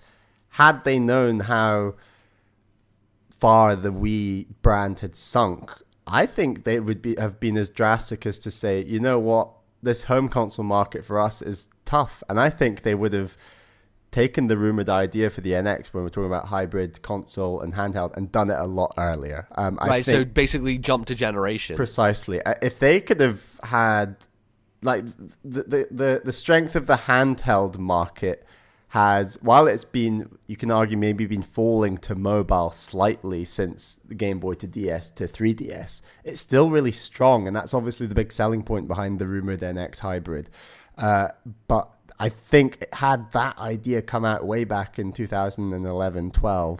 had they known how far the Wii brand had sunk, I think they would have been as drastic as to say, you know what, this home console market for us is tough, and I think they would have taken the rumored idea for the NX when we're talking about hybrid console and handheld and done it a lot earlier. Right, so basically jump to generation. Precisely. If they could have had, like, the strength of the handheld market has, while it's been, you can argue, maybe been falling to mobile slightly since the Game Boy to DS to 3DS, it's still really strong, and that's obviously the big selling point behind the rumored NX hybrid. But I think had that idea come out way back in 2011-12,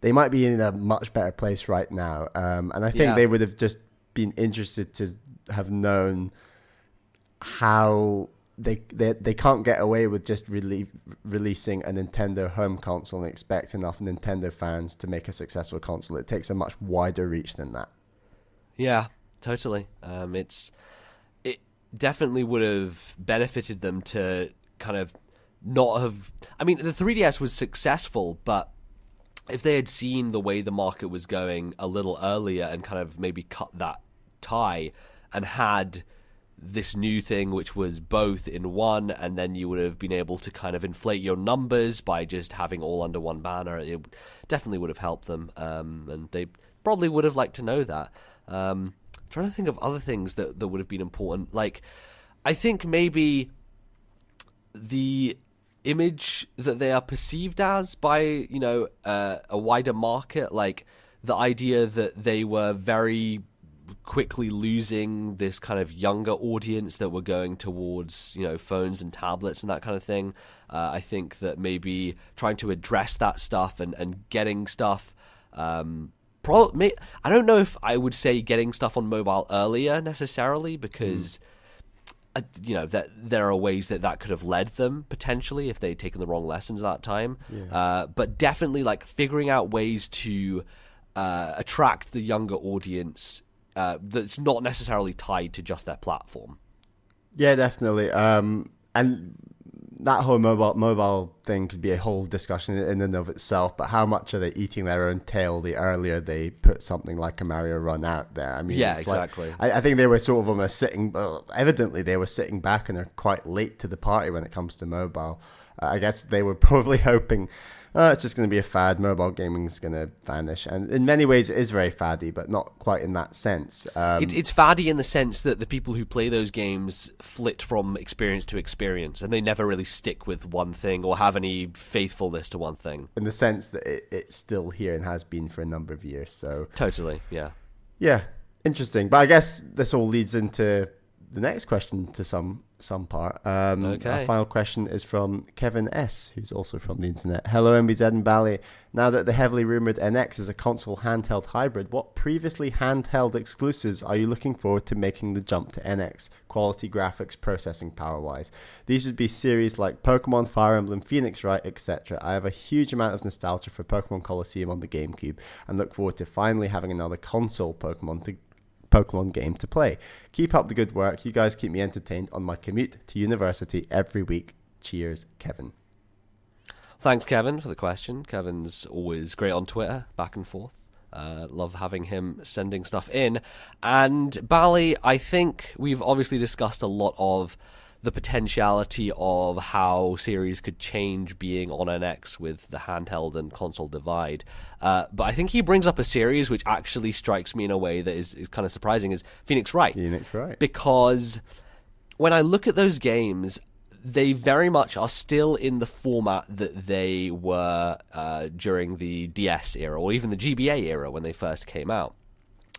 they might be in a much better place right now. And I think they would have just been interested to have known how they can't get away with just releasing a Nintendo home console and expect enough Nintendo fans to make a successful console. It takes a much wider reach than that. Yeah, totally. It definitely would have benefited them to kind of not have... I mean, the 3DS was successful, but if they had seen the way the market was going a little earlier and kind of maybe cut that tie and had this new thing which was both in one, and then you would have been able to kind of inflate your numbers by just having all under one banner, it definitely would have helped them, and they probably would have liked to know that. Trying to think of other things that would have been important. Like, I think maybe the image that they are perceived as by, a wider market, like the idea that they were very quickly losing this kind of younger audience that were going towards, phones and tablets and that kind of thing. I think that maybe trying to address that stuff and getting stuff... I don't know if I would say getting stuff on mobile earlier necessarily, because that there are ways that could have led them potentially if they'd taken the wrong lessons at that time. But definitely, like, figuring out ways to attract the younger audience that's not necessarily tied to just their platform. Yeah, definitely. And that whole mobile thing could be a whole discussion in and of itself, but how much are they eating their own tail the earlier they put something like a Mario Run out there? I mean, yeah, exactly. Like, I think they were sort of almost evidently they were sitting back and are quite late to the party when it comes to mobile. I guess they were probably hoping, it's just going to be a fad, mobile gaming is going to vanish. And in many ways it is very faddy, but not quite in that sense. It's faddy in the sense that the people who play those games flit from experience to experience, and they never really stick with one thing or have any faithfulness to one thing. In the sense that it's still here and has been for a number of years. So totally, yeah. Yeah, interesting. But I guess this all leads into the next question to some part. Okay. Our final question is from Kevin S., who's also from the internet. Hello, MBZ and Bally. Now that the heavily rumored NX is a console handheld hybrid, what previously handheld exclusives are you looking forward to making the jump to NX, quality, graphics, processing power-wise? These would be series like Pokemon, Fire Emblem, Phoenix Wright, etc. I have a huge amount of nostalgia for Pokemon Colosseum on the GameCube and look forward to finally having another console Pokemon game to play. Keep up the good work. You guys keep me entertained on my commute to university every week. Cheers, Kevin. Thanks, Kevin, for the question. Kevin's always great on Twitter, back and forth. Love having him sending stuff in. And Bally, I think we've obviously discussed a lot of the potentiality of how series could change being on NX with the handheld and console divide. But I think he brings up a series which actually strikes me in a way that is kind of surprising, is Phoenix Wright. Phoenix Wright. Because when I look at those games, they very much are still in the format that they were during the DS era, or even the GBA era when they first came out,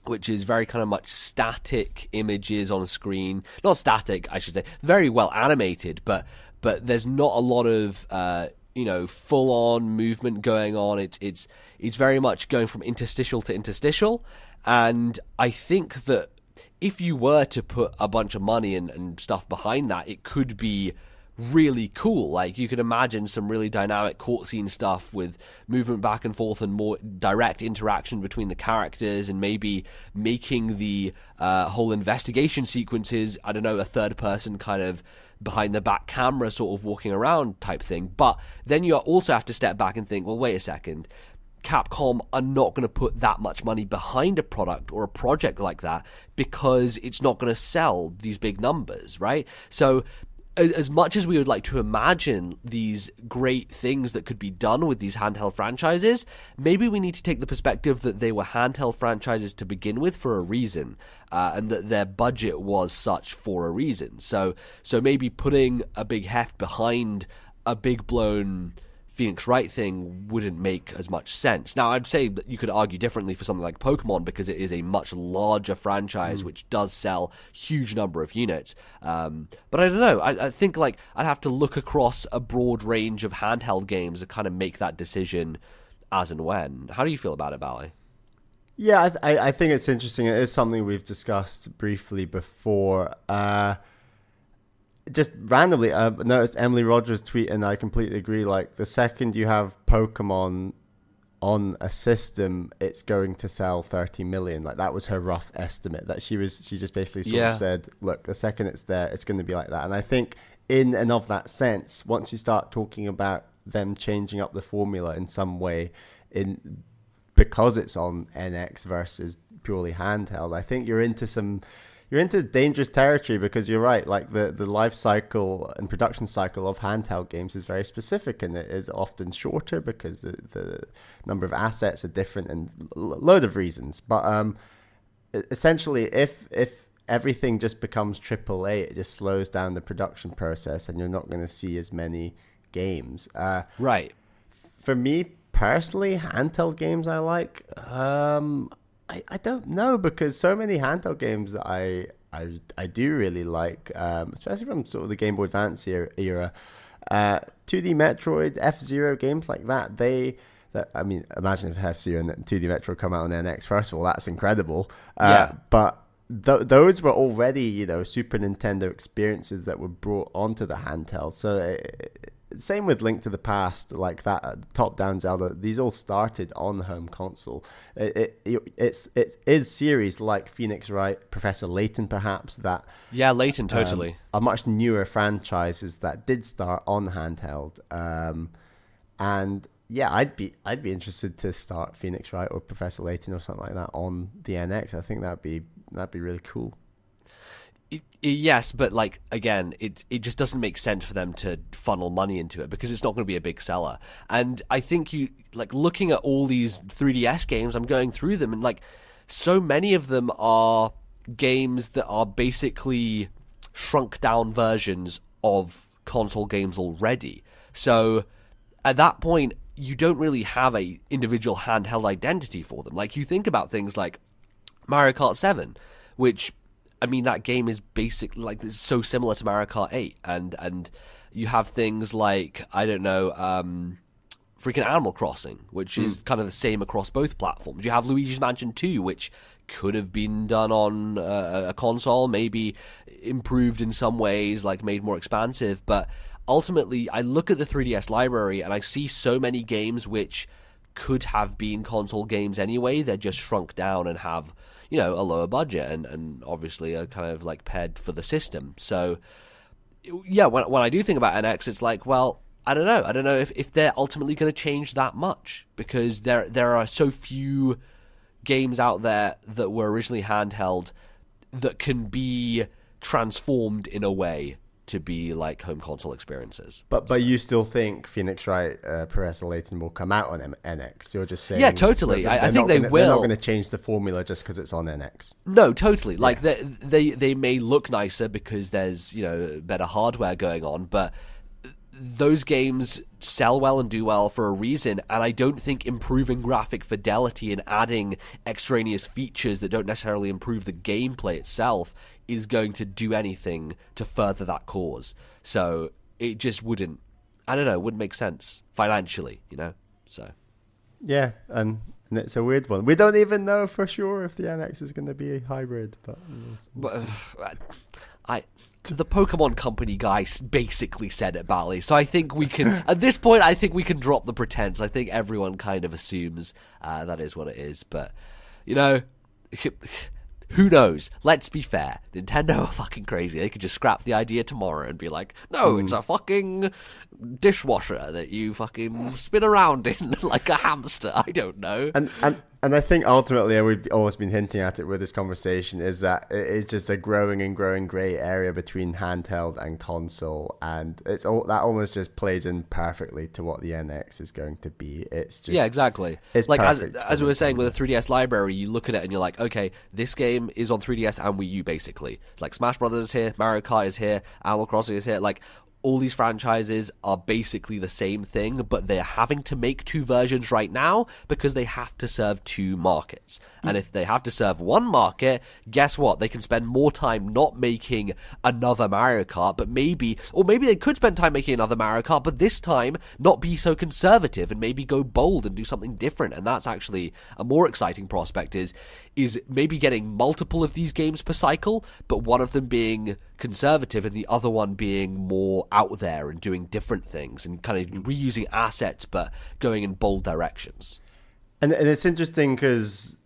which is very kind of much static images on screen. Not static, I should say. Very well animated, but there's not a lot of full-on movement going on. It's very much going from interstitial to interstitial, and I think that if you were to put a bunch of money and stuff behind that, it could be really cool. Like, you could imagine some really dynamic cutscene stuff with movement back and forth and more direct interaction between the characters, and maybe making the whole investigation sequences, I don't know, a third person kind of behind the back camera sort of walking around type thing. But then you also have to step back and think, well, wait a second, Capcom are not going to put that much money behind a product or a project like that because it's not going to sell these big numbers, right? So as much as we would like to imagine these great things that could be done with these handheld franchises, maybe we need to take the perspective that they were handheld franchises to begin with for a reason, and that their budget was such for a reason. So maybe putting a big heft behind a big blown Phoenix Wright thing wouldn't make as much sense. Now, I'd say that you could argue differently for something like Pokemon, because it is a much larger franchise which does sell huge number of units. But I don't know. I think like I'd have to look across a broad range of handheld games to kind of make that decision as and when. How do you feel about it, Bally? Yeah, I think it's interesting. It is something we've discussed briefly before. Just randomly, I noticed Emily Rogers' tweet, and I completely agree. Like, the second you have Pokemon on a system, it's going to sell 30 million. Like, that was her rough estimate. That she just basically sort of said, look, the second it's there, it's going to be like that. And I think in and of that sense, once you start talking about them changing up the formula in some way, because it's on NX versus purely handheld, I think you're into dangerous territory, because you're right, like the life cycle and production cycle of handheld games is very specific, and it is often shorter because the number of assets are different and a load of reasons. But essentially, if everything just becomes AAA, it just slows down the production process, and you're not going to see as many games. Right. For me personally, handheld games I like. I don't know, because so many handheld games that I do really like, especially from sort of the Game Boy Advance era, 2D Metroid, F-Zero, games like that. I mean, imagine if F-Zero and 2D Metroid come out on NX. First of all, that's incredible. But those were already, Super Nintendo experiences that were brought onto the handheld. So same with Link to the Past, like that top-down Zelda. These all started on the home console. It is series like Phoenix Wright, Professor Layton, perhaps, that Layton totally are much newer franchises that did start on handheld. And yeah, I'd be interested to start Phoenix Wright or Professor Layton or something like that on the NX. I think that'd be really cool. Yes, but like again, it just doesn't make sense for them to funnel money into it, because it's not going to be a big seller. And I think you like looking at all these 3DS games, I'm going through them, and like so many of them are games that are basically shrunk down versions of console games already. So at that point, you don't really have a individual handheld identity for them. Like, you think about things like Mario Kart 7, which, I mean, that game is basically like, it's so similar to Mario Kart 8, and you have things like, I don't know, freaking Animal Crossing, which is kind of the same across both platforms. You have Luigi's Mansion 2, which could have been done on a console, maybe improved in some ways, like made more expansive, but ultimately I look at the 3DS library and I see so many games which could have been console games anyway. They're just shrunk down and have, a lower budget and obviously are kind of like paired for the system. So yeah, when I do think about NX, it's like, well, I don't know if they're ultimately going to change that much, because there are so few games out there that were originally handheld that can be transformed in a way to be like home console experiences. But you still think Phoenix Wright, Professor Layton will come out on NX? You're just saying... Yeah, totally. I think they will. They're not going to change the formula just because it's on NX. No, totally. Like, they may look nicer because there's, better hardware going on, but those games sell well and do well for a reason, and I don't think improving graphic fidelity and adding extraneous features that don't necessarily improve the gameplay itself is going to do anything to further that cause. So it just wouldn't make sense financially, so. Yeah, and it's a weird one. We don't even know for sure if the NX is going to be a hybrid, but the Pokemon Company guy basically said it, Bally. So I think we can, at this point, I think we can drop the pretense. I think everyone kind of assumes that is what it is. But, who knows? Let's be fair. Nintendo are fucking crazy. They could just scrap the idea tomorrow and be like, no, it's a fucking dishwasher that you fucking spin around in like a hamster. I don't know. And I think ultimately, we've almost been hinting at it with this conversation, is that it's just a growing and growing grey area between handheld and console, and that almost just plays in perfectly to what the NX is going to be. It's just exactly. It's like as we were saying with the 3DS library, you look at it and you're like, okay, this game is on 3DS and Wii U basically. It's like Smash Brothers is here, Mario Kart is here, Animal Crossing is here, like. All these franchises are basically the same thing, but they're having to make two versions right now because they have to serve two markets. And if they have to serve one market, guess what? They can spend more time not making another Mario Kart, but maybe they could spend time making another Mario Kart, but this time not be so conservative and maybe go bold and do something different. And that's actually a more exciting prospect is maybe getting multiple of these games per cycle, but one of them being conservative and the other one being more out there and doing different things and kind of reusing assets but going in bold directions. And it's interesting because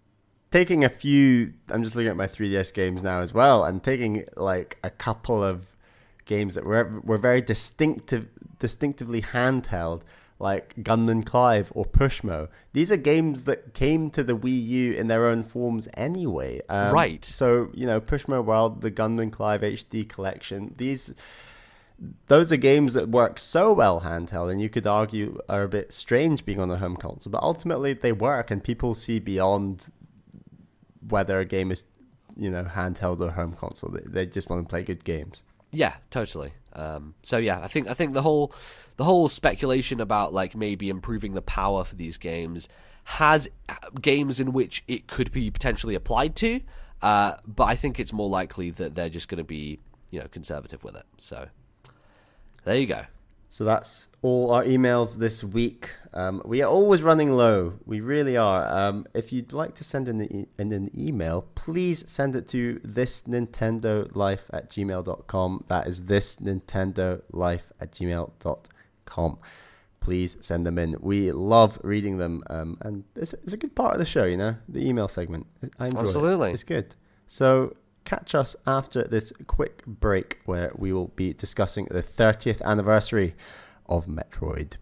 taking a few, I'm just looking at my 3DS games now as well, and taking like a couple of games that were very distinctively handheld, like Gunman Clive or Pushmo. These are games that came to the Wii U in their own forms anyway. Right. So, Pushmo World, the Gunman Clive HD collection, those are games that work so well handheld, and you could argue are a bit strange being on a home console, but ultimately they work, and people see beyond whether a game is, handheld or home console. They just want to play good games. Yeah, totally. So yeah, I think the whole speculation about like maybe improving the power for these games has games in which it could be potentially applied to, but I think it's more likely that they're just going to be conservative with it. So there you go. So that's all our emails this week. We are always running low. We really are. If you'd like to send in an email, please send it to ThisNintendoLife@gmail.com. That is ThisNintendoLife@gmail.com. Please send them in. We love reading them. And it's a good part of the show, the email segment. I enjoy Absolutely. it. It's good. So catch us after this quick break where we will be discussing the 30th anniversary of Metroid.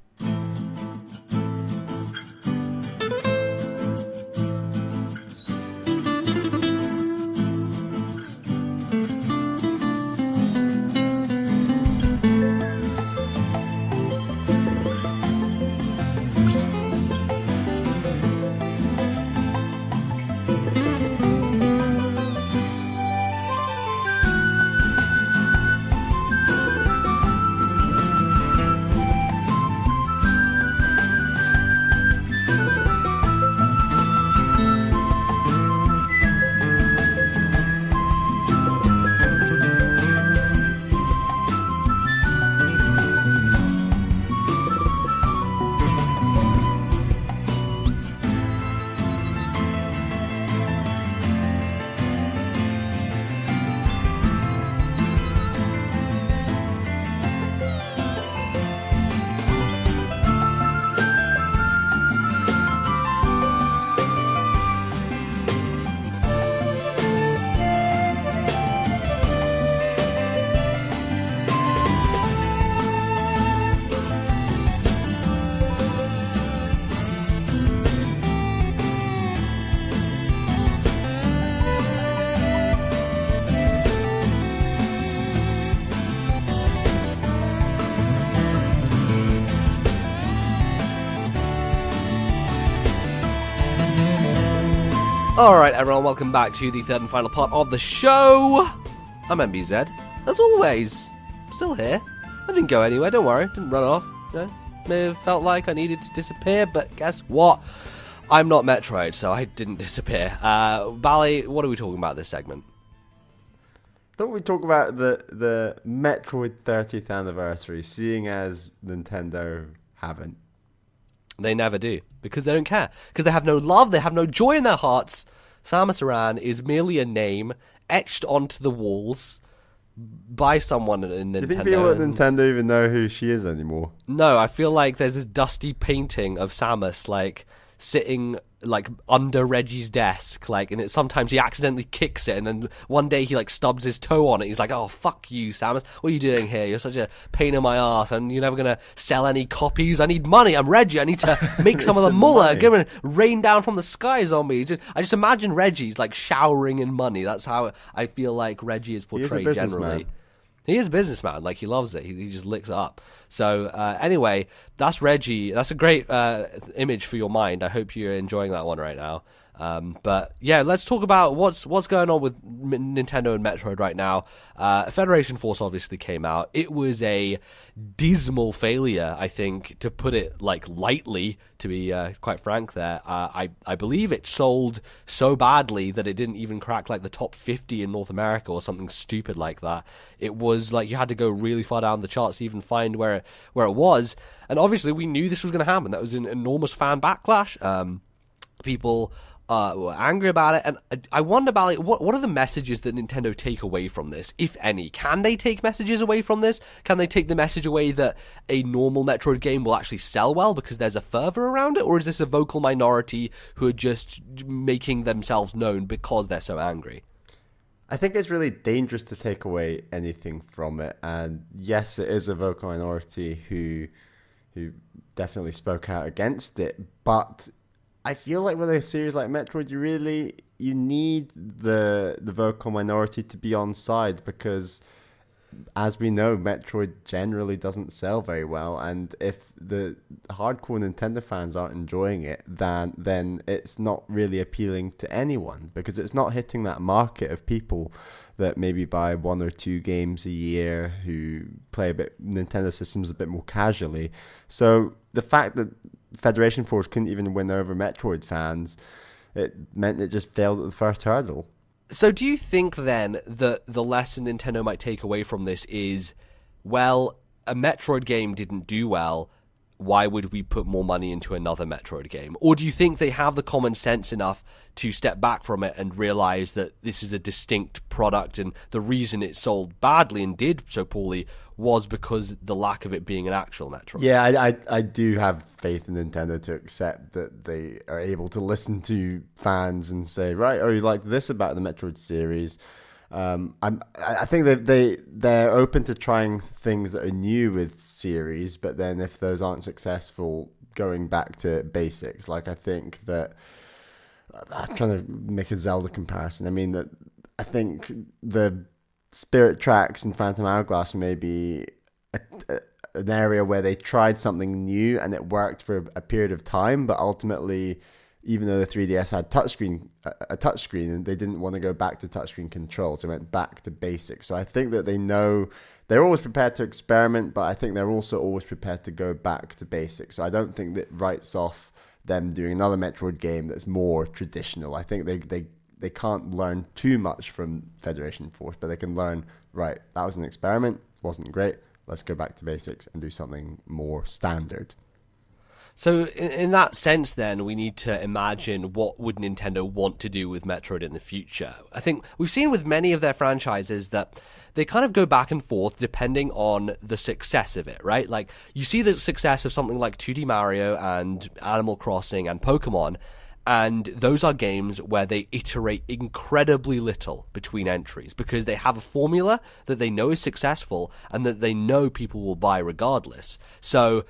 Alright everyone, welcome back to the third and final part of the show. I'm MBZ, as always. Still here. I didn't go anywhere, don't worry. Didn't run off. No. May have felt like I needed to disappear, but guess what? I'm not Metroid, so I didn't disappear. Bally, what are we talking about this segment? Thought we'd talk about the Metroid 30th anniversary, seeing as Nintendo haven't. They never do, because they don't care. Because they have no love, they have no joy in their hearts. Samus Aran is merely a name etched onto the walls by someone in Nintendo. Do you think people at Nintendo even know who she is anymore? No, I feel like there's this dusty painting of Samus, like, sitting like under Reggie's desk, like, and sometimes he accidentally kicks it, and then one day he like stubs his toe on it. He's like, "Oh, fuck you, Samus! What are you doing here? You're such a pain in my ass, and you're never gonna sell any copies. I need money. I'm Reggie. I need to make some of the mullah. Give it rain down from the skies on me." I just imagine Reggie's like showering in money. That's how I feel like Reggie is portrayed generally. He is a businessman, like he loves it. He just licks it up. So anyway, that's Reggie. That's a great image for your mind. I hope you're enjoying that one right now. But yeah, let's talk about what's going on with Nintendo and Metroid right now. Federation Force obviously came out. It was a dismal failure, I think, to put it like lightly. To be quite frank, there, I believe it sold so badly that it didn't even crack like the top 50 in North America or something stupid like that. It was like you had to go really far down the charts to even find where it was. And obviously, we knew this was going to happen. That was an enormous fan backlash. People were angry about it, and I wonder about it, what are the messages that Nintendo take away from this, if any? Can they take messages away from this? Can they take the message away that a normal Metroid game will actually sell well because there's a fervor around it, or is this a vocal minority who are just making themselves known because they're so angry? I think it's really dangerous to take away anything from it, and yes, it is a vocal minority who definitely spoke out against it, but I feel like with a series like Metroid, you need the vocal minority to be on side, because as we know, Metroid generally doesn't sell very well, and if the hardcore Nintendo fans aren't enjoying it, then it's not really appealing to anyone, because it's not hitting that market of people that maybe buy one or two games a year, who play Nintendo systems a bit more casually. So the fact that Federation Force couldn't even win over Metroid fans, it meant it just failed at the first hurdle. So do you think then that the lesson Nintendo might take away from this is, well, a Metroid game didn't do well, why would we put more money into another Metroid game? Or do you think they have the common sense enough to step back from it and realize that this is a distinct product, and the reason it sold badly and did so poorly was because the lack of it being an actual Metroid? Yeah, I do have faith in Nintendo to accept that they are able to listen to fans and say, right, oh, you like this about the Metroid series? I think that they're open to trying things that are new with series, but then if those aren't successful, going back to basics. Like, I think that I'm trying to make a Zelda comparison. I mean, that I think the Spirit Tracks and Phantom Hourglass may be an area where they tried something new and it worked for a period of time, but ultimately, even though the 3DS had a touchscreen, and they didn't want to go back to touchscreen controls, they went back to basics. So I think that they know they're always prepared to experiment, but I think they're also always prepared to go back to basics. So I don't think that writes off them doing another Metroid game that's more traditional. I think they can't learn too much from Federation Force, but they can learn, right, that was an experiment, wasn't great, let's go back to basics and do something more standard. So in that sense, then, we need to imagine what would Nintendo want to do with Metroid in the future. I think we've seen with many of their franchises that they kind of go back and forth depending on the success of it, right? Like, you see the success of something like 2D Mario and Animal Crossing and Pokemon, and those are games where they iterate incredibly little between entries because they have a formula that they know is successful and that they know people will buy regardless. So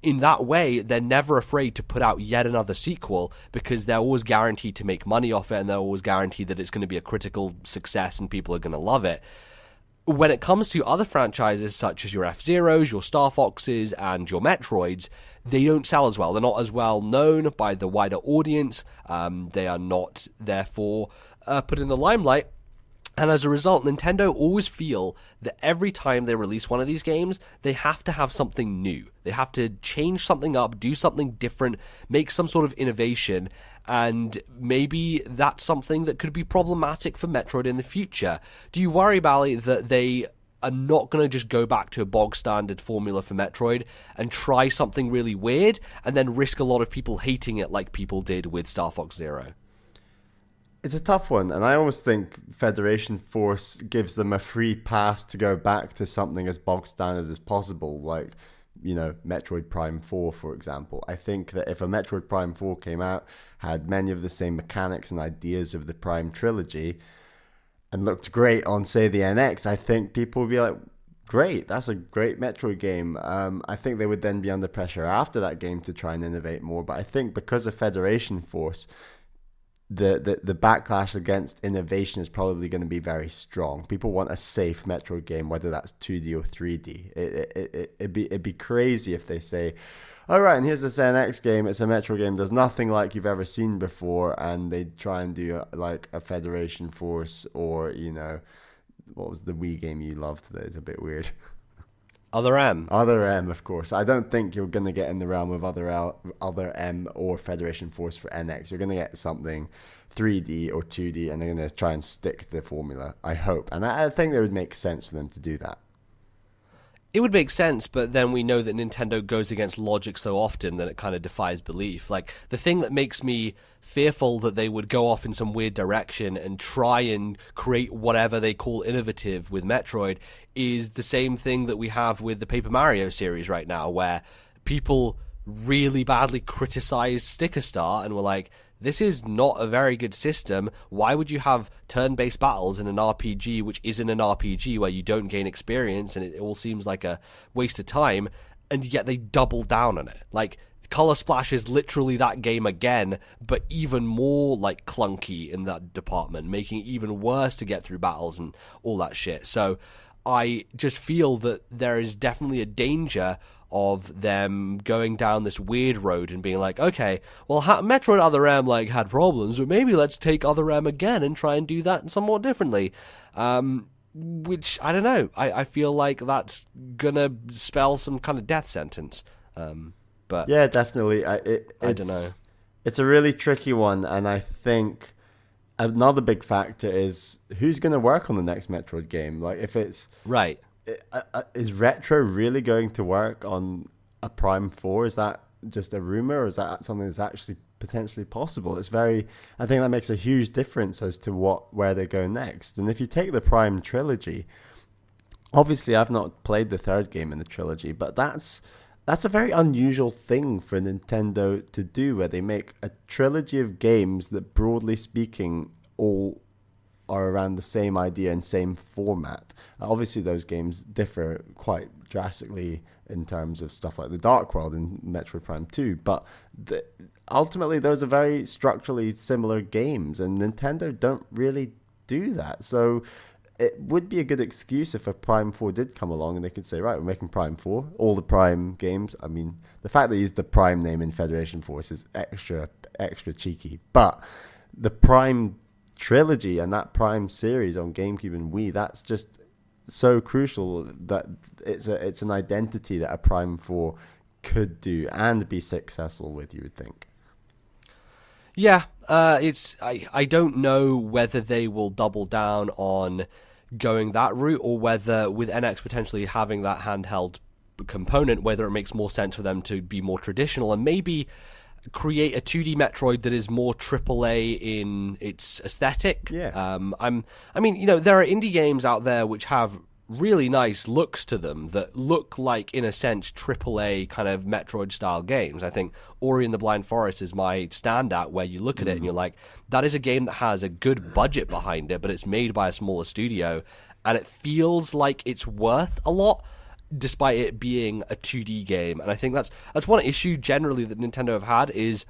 in that way, they're never afraid to put out yet another sequel because they're always guaranteed to make money off it, and they're always guaranteed that it's going to be a critical success and people are going to love it. when it comes to other franchises such as your F-Zeros, your Star Foxes, and your Metroids, they don't sell as well. They're not as well known by the wider audience. They are not, therefore, put in the limelight. And as a result, Nintendo always feel that every time they release one of these games, they have to have something new. They have to change something up, do something different, make some sort of innovation, and maybe that's something that could be problematic for Metroid in the future. Do you worry, Bally, that they are not going to just go back to a bog standard formula for Metroid and try something really weird and then risk a lot of people hating it like people did with Star Fox Zero? It's a tough one, and I almost think Federation Force gives them a free pass to go back to something as bog standard as possible, like, you know, Metroid Prime 4, for example. I think that if a Metroid Prime 4 came out, had many of the same mechanics and ideas of the Prime trilogy, and looked great on, say, the NX, I think people would be like, great, that's a great Metroid game. I think they would then be under pressure after that game to try and innovate more, but I think because of Federation Force, the backlash against innovation is probably going to be very strong. People want a safe Metroid game, whether that's 2D or 3D. It'd be crazy if they say, all right, and here's this NX game, it's a Metroid game, there's nothing like you've ever seen before, and they try and do like a Federation Force, or, you know, what was the Wii game you loved that is a bit weird? Other M. Other M, of course. I don't think you're going to get in the realm of Other M or Federation Force for NX. You're going to get something 3D or 2D, and they're going to try and stick to the formula, I hope. And I think it would make sense for them to do that. It would make sense, but then we know that Nintendo goes against logic so often that it kind of defies belief. Like, the thing that makes me fearful that they would go off in some weird direction and try and create whatever they call innovative with Metroid is the same thing that we have with the Paper Mario series right now, where people really badly criticize Sticker Star and were like, this is not a very good system. Why would you have turn-based battles in an RPG which isn't an RPG, where you don't gain experience and it all seems like a waste of time, and yet they double down on it? Like, Color Splash is literally that game again, but even more like clunky in that department, making it even worse to get through battles and all that shit. So I just feel that there is definitely a danger of them going down this weird road and being like, okay, well, Metroid Other M like had problems, but maybe let's take Other M again and try and do that somewhat differently. Which, I don't know, I feel like that's gonna spell some kind of death sentence. But yeah, definitely. I don't know. It's a really tricky one, and I think another big factor is who's going to work on the next Metroid game. Like, if it's right, is Retro really going to work on a Prime 4? Is that just a rumor, or is that something that's actually potentially possible? I think that makes a huge difference as to where they go next. And if you take the Prime trilogy, obviously I've not played the third game in the trilogy, but that's a very unusual thing for Nintendo to do, where they make a trilogy of games that, broadly speaking, all are around the same idea and same format. Obviously, those games differ quite drastically in terms of stuff like the Dark World and Metroid Prime 2, but ultimately, those are very structurally similar games, and Nintendo don't really do that. So it would be a good excuse if a Prime 4 did come along and they could say, right, we're making Prime 4, all the Prime games. I mean, the fact they used the Prime name in Federation Force is extra cheeky. But the Prime trilogy and that Prime series on GameCube and Wii, that's just so crucial that it's an identity that a Prime 4 could do and be successful with, you would think. Yeah, I don't know whether they will double down on going that route, or whether with NX potentially having that handheld component, whether it makes more sense for them to be more traditional and maybe create a 2D Metroid that is more AAA in its aesthetic. Yeah. I mean, you know, there are indie games out there which have really nice looks to them that look like, in a sense, AAA kind of Metroid-style games. I think Ori and the Blind Forest is my standout, where you look at it and you're like, that is a game that has a good budget behind it, but it's made by a smaller studio, and it feels like it's worth a lot, despite it being a 2D game. And I think that's one issue generally that Nintendo have had is,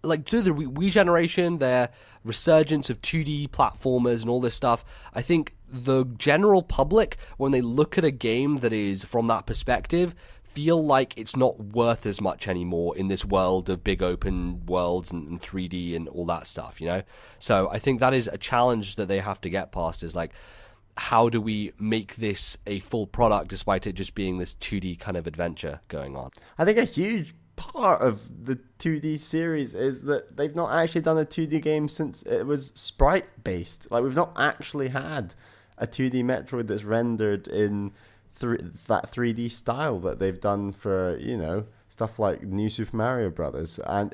like, through the Wii generation, their resurgence of 2D platformers and all this stuff, I think the general public, when they look at a game that is from that perspective, feel like it's not worth as much anymore in this world of big open worlds and 3D and all that stuff, you know? So I think that is a challenge that they have to get past, is like, how do we make this a full product despite it just being this 2D kind of adventure going on? I think a huge part of the 2D series is that they've not actually done a 2D game since it was sprite based. Like, we've not actually had a 2D Metroid that's rendered in that 3D style that they've done for, you know, stuff like New Super Mario Brothers, and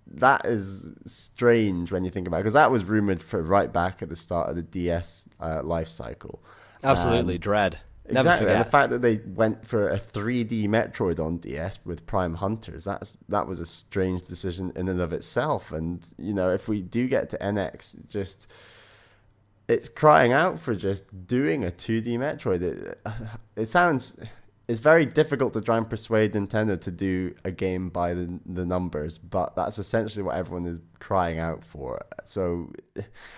that is strange when you think about it, because that was rumored for right back at the start of the DS life cycle. Absolutely, dread. Exactly, and the fact that they went for a 3D Metroid on DS with Prime Hunters, that was a strange decision in and of itself. And, you know, if we do get to NX, it's crying out for just doing a 2D Metroid. It's very difficult to try and persuade Nintendo to do a game by the numbers, but that's essentially what everyone is crying out for. So,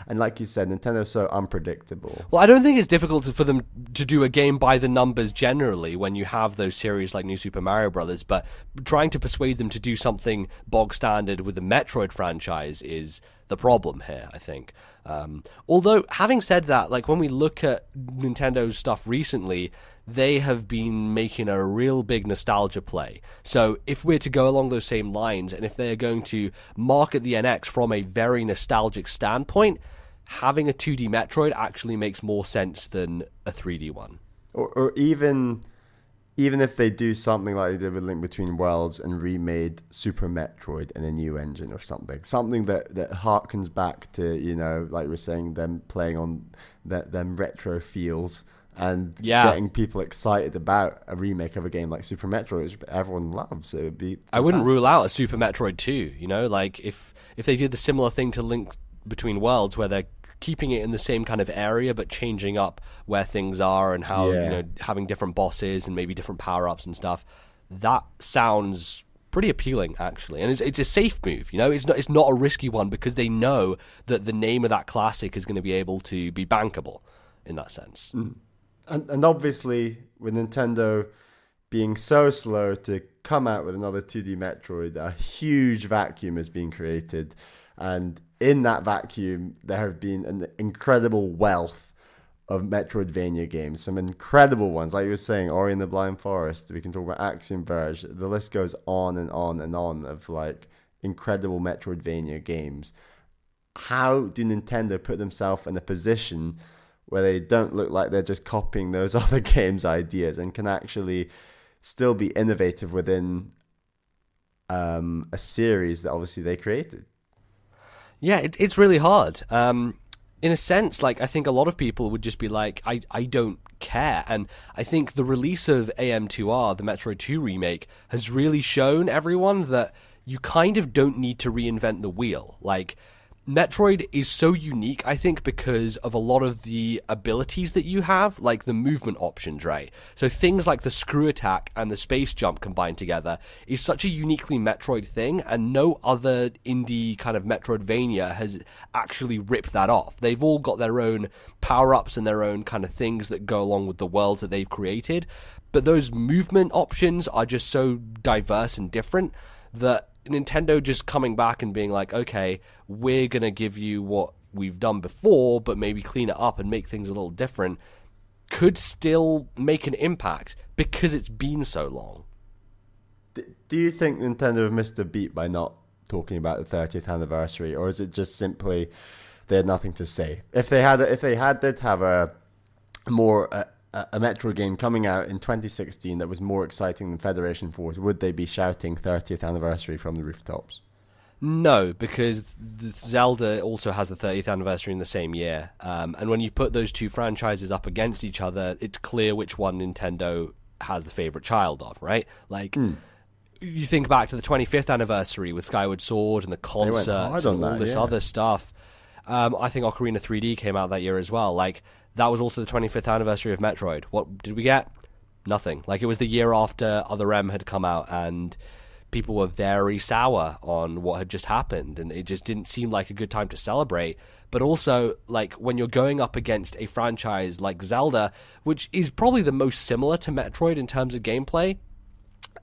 and like you said, Nintendo's so unpredictable. Well, I don't think it's difficult for them to do a game by the numbers generally when you have those series like New Super Mario Brothers, but trying to persuade them to do something bog standard with the Metroid franchise is the problem here, I think. Although, having said that, like, when we look at Nintendo's stuff recently, they have been making a real big nostalgia play. So if we're to go along those same lines, and if they're going to market the NX from a very nostalgic standpoint, having a 2D Metroid actually makes more sense than a 3D one. Or even if they do something like they did with Link Between Worlds and remade Super Metroid in a new engine or something that harkens back to, you know, like we're saying, them playing on them retro feels and getting people excited about a remake of a game like Super Metroid, which everyone loves. It would be fantastic. I wouldn't rule out a Super Metroid 2, you know, like if they did the similar thing to Link Between Worlds, where they're keeping it in the same kind of area but changing up where things are and how, you know, having different bosses and maybe different power-ups and stuff. That sounds pretty appealing, actually, and it's a safe move, you know. It's not a risky one, because they know that the name of that classic is going to be able to be bankable in that sense. And obviously, with Nintendo being so slow to come out with another 2D Metroid, a huge vacuum has been created. And in that vacuum, there have been an incredible wealth of Metroidvania games. Some incredible ones, like you were saying, Ori and the Blind Forest. We can talk about Axiom Verge. The list goes on and on and on of, like, incredible Metroidvania games. How do Nintendo put themselves in a position where they don't look like they're just copying those other games' ideas and can actually still be innovative within a series that obviously they created? Yeah, it's really hard. In a sense, like, I think a lot of people would just be like, I don't care. And I think the release of AM2R, the Metroid 2 remake, has really shown everyone that you kind of don't need to reinvent the wheel. Like, Metroid is so unique, I think, because of a lot of the abilities that you have, like the movement options, right? So things like the screw attack and the space jump combined together is such a uniquely Metroid thing, and no other indie kind of Metroidvania has actually ripped that off. They've all got their own power-ups and their own kind of things that go along with the worlds that they've created, but those movement options are just so diverse and different that Nintendo just coming back and being like, okay, we're going to give you what we've done before, but maybe clean it up and make things a little different, could still make an impact because it's been so long. Do you think Nintendo have missed a beat by not talking about the 30th anniversary, or is it just simply they had nothing to say? If they did have a Metro game coming out in 2016 that was more exciting than Federation Force, would they be shouting 30th anniversary from the rooftops? No, because Zelda also has the 30th anniversary in the same year. And when you put those two franchises up against each other, it's clear which one Nintendo has the favorite child of, right? Like, you think back to the 25th anniversary with Skyward Sword and the concerts and all this other stuff. I think Ocarina 3D came out that year as well. Like, that was also the 25th anniversary of Metroid. What did we get? Nothing. Like, it was the year after Other M had come out, and people were very sour on what had just happened, and it just didn't seem like a good time to celebrate. But also, like, when you're going up against a franchise like Zelda, which is probably the most similar to Metroid in terms of gameplay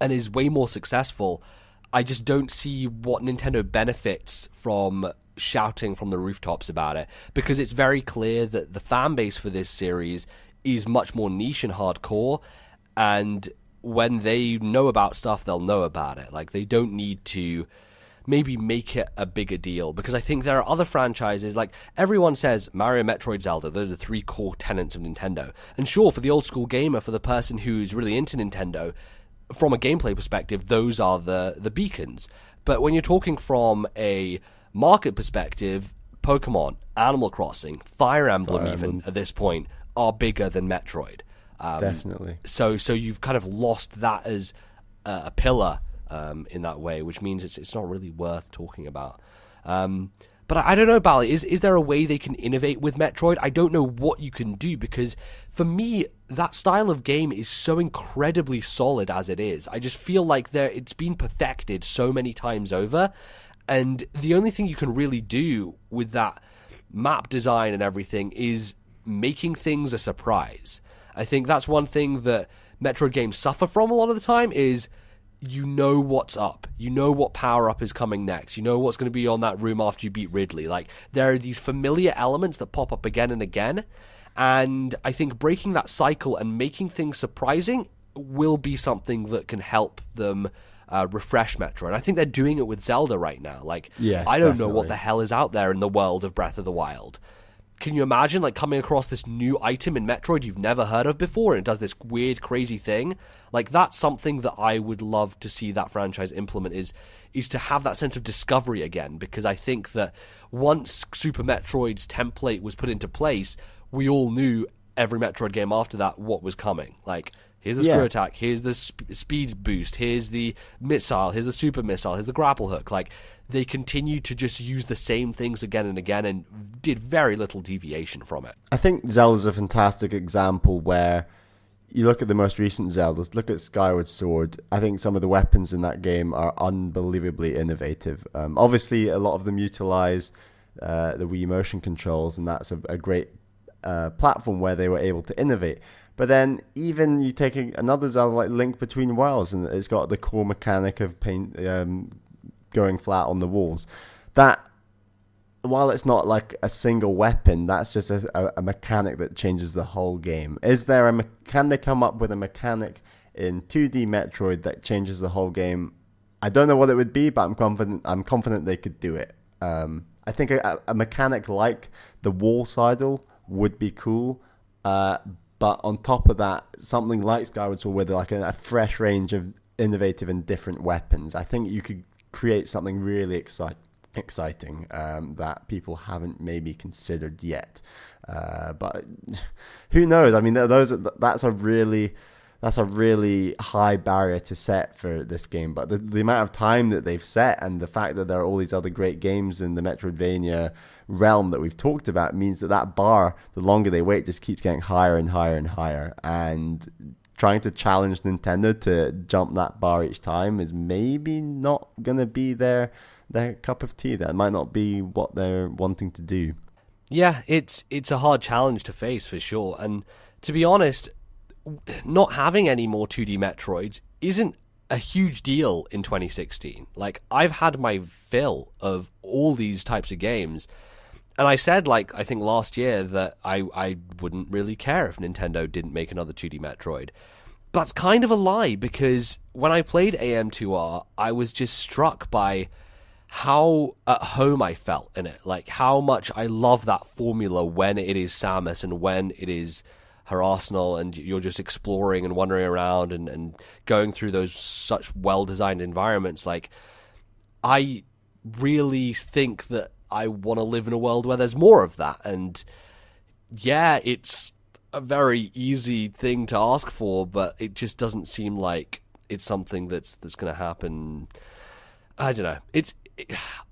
and is way more successful, I just don't see what Nintendo benefits from shouting from the rooftops about it, because it's very clear that the fan base for this series is much more niche and hardcore, and when they know about stuff, they'll know about it. Like, they don't need to maybe make it a bigger deal, because I think there are other franchises, like everyone says Mario, Metroid, Zelda, those are the three core tenets of Nintendo. And sure, for the old school gamer, for the person who's really into Nintendo, from a gameplay perspective, those are the beacons. But when you're talking from a market perspective, Pokemon, Animal Crossing, Fire Emblem even at this point are bigger than Metroid. Definitely. So you've kind of lost that as a pillar in that way, which means it's not really worth talking about. But I don't know, Bally, is there a way they can innovate with Metroid? I don't know what you can do, because for me, that style of game is so incredibly solid as it is. I just feel like it's been perfected so many times over, and the only thing you can really do with that map design and everything is making things a surprise. I think that's one thing that Metroid games suffer from a lot of the time is you know what's up. You know what power-up is coming next. You know what's going to be on that room after you beat Ridley. Like, there are these familiar elements that pop up again and again, and I think breaking that cycle and making things surprising will be something that can help them refresh Metroid. I think they're doing it with Zelda right now. Like, yes, I don't definitely know what the hell is out there in the world of Breath of the Wild. Can you imagine, like, coming across this new item in Metroid you've never heard of before, and it does this weird, crazy thing? Like, that's something that I would love to see that franchise implement, is to have that sense of discovery again, because I think that once Super Metroid's template was put into place, we all knew every Metroid game after that what was coming. Like, here's the screw attack, here's the speed boost, here's the missile, here's the super missile, here's the grapple hook. Like, they continued to just use the same things again and again and did very little deviation from it. I think Zelda's a fantastic example where you look at the most recent Zeldas, look at Skyward Sword. I think some of the weapons in that game are unbelievably innovative. Obviously, a lot of them utilize the Wii motion controls, and that's a great platform where they were able to innovate. But then even you take another Zelda like Link Between Worlds, and it's got the core mechanic of paint going flat on the walls. That, while it's not like a single weapon, that's just a mechanic that changes the whole game. Can they come up with a mechanic in 2D Metroid that changes the whole game? I don't know what it would be, but I'm confident they could do it. I think a mechanic like the wall sidle would be cool. But on top of that, something like Skyward Sword with like a fresh range of innovative and different weapons. I think you could create something really exciting that people haven't maybe considered yet. But who knows? I mean, that's a really high barrier to set for this game. But the amount of time that they've set, and the fact that there are all these other great games in the Metroidvania realm that we've talked about, means that bar, the longer they wait, just keeps getting higher and higher and higher. And trying to challenge Nintendo to jump that bar each time is maybe not going to be their cup of tea. That might not be what they're wanting to do. Yeah, it's a hard challenge to face for sure. And to be honest, not having any more 2D Metroids isn't a huge deal in 2016. Like, I've had my fill of all these types of games. And I said, like, I think last year that I wouldn't really care if Nintendo didn't make another 2D Metroid. But that's kind of a lie, because when I played AM2R, I was just struck by how at home I felt in it. Like, how much I love that formula when it is Samus and when it is her arsenal, and you're just exploring and wandering around and going through those such well-designed environments. Like, I really think that I want to live in a world where there's more of that. And yeah, it's a very easy thing to ask for, but it just doesn't seem like it's something that's going to happen. I don't know.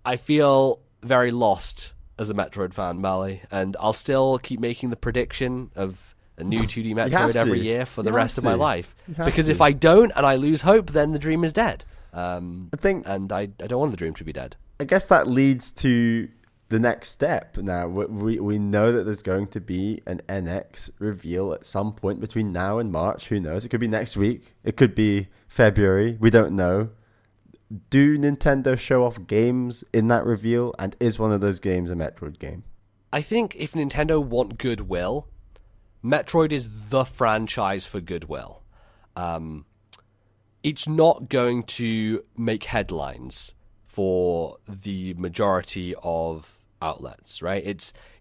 I feel very lost as a Metroid fan, Mally, and I'll still keep making the prediction of a new 2D Metroid every year for the rest of my life. Because if I don't and I lose hope, then the dream is dead. I think, and I don't want the dream to be dead. I guess that leads to the next step. Now we know that there's going to be an NX reveal at some point between now and March. Who knows? It could be next week. It could be February. We don't know. Do Nintendo show off games in that reveal? And is one of those games a Metroid game? I think if Nintendo want goodwill, Metroid is the franchise for goodwill. It's not going to make headlines for the majority of outlets, right?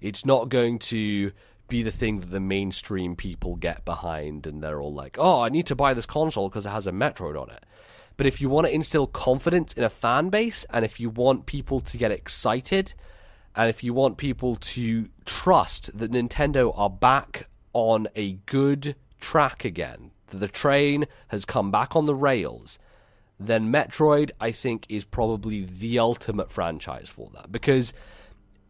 It's not going to be the thing that the mainstream people get behind and they're all like, oh, I need to buy this console because it has a Metroid on it. But if you want to instill confidence in a fan base, and if you want people to get excited, and if you want people to trust that Nintendo are back on a good track again, that the train has come back on the rails, then Metroid, I think, is probably the ultimate franchise for that. Because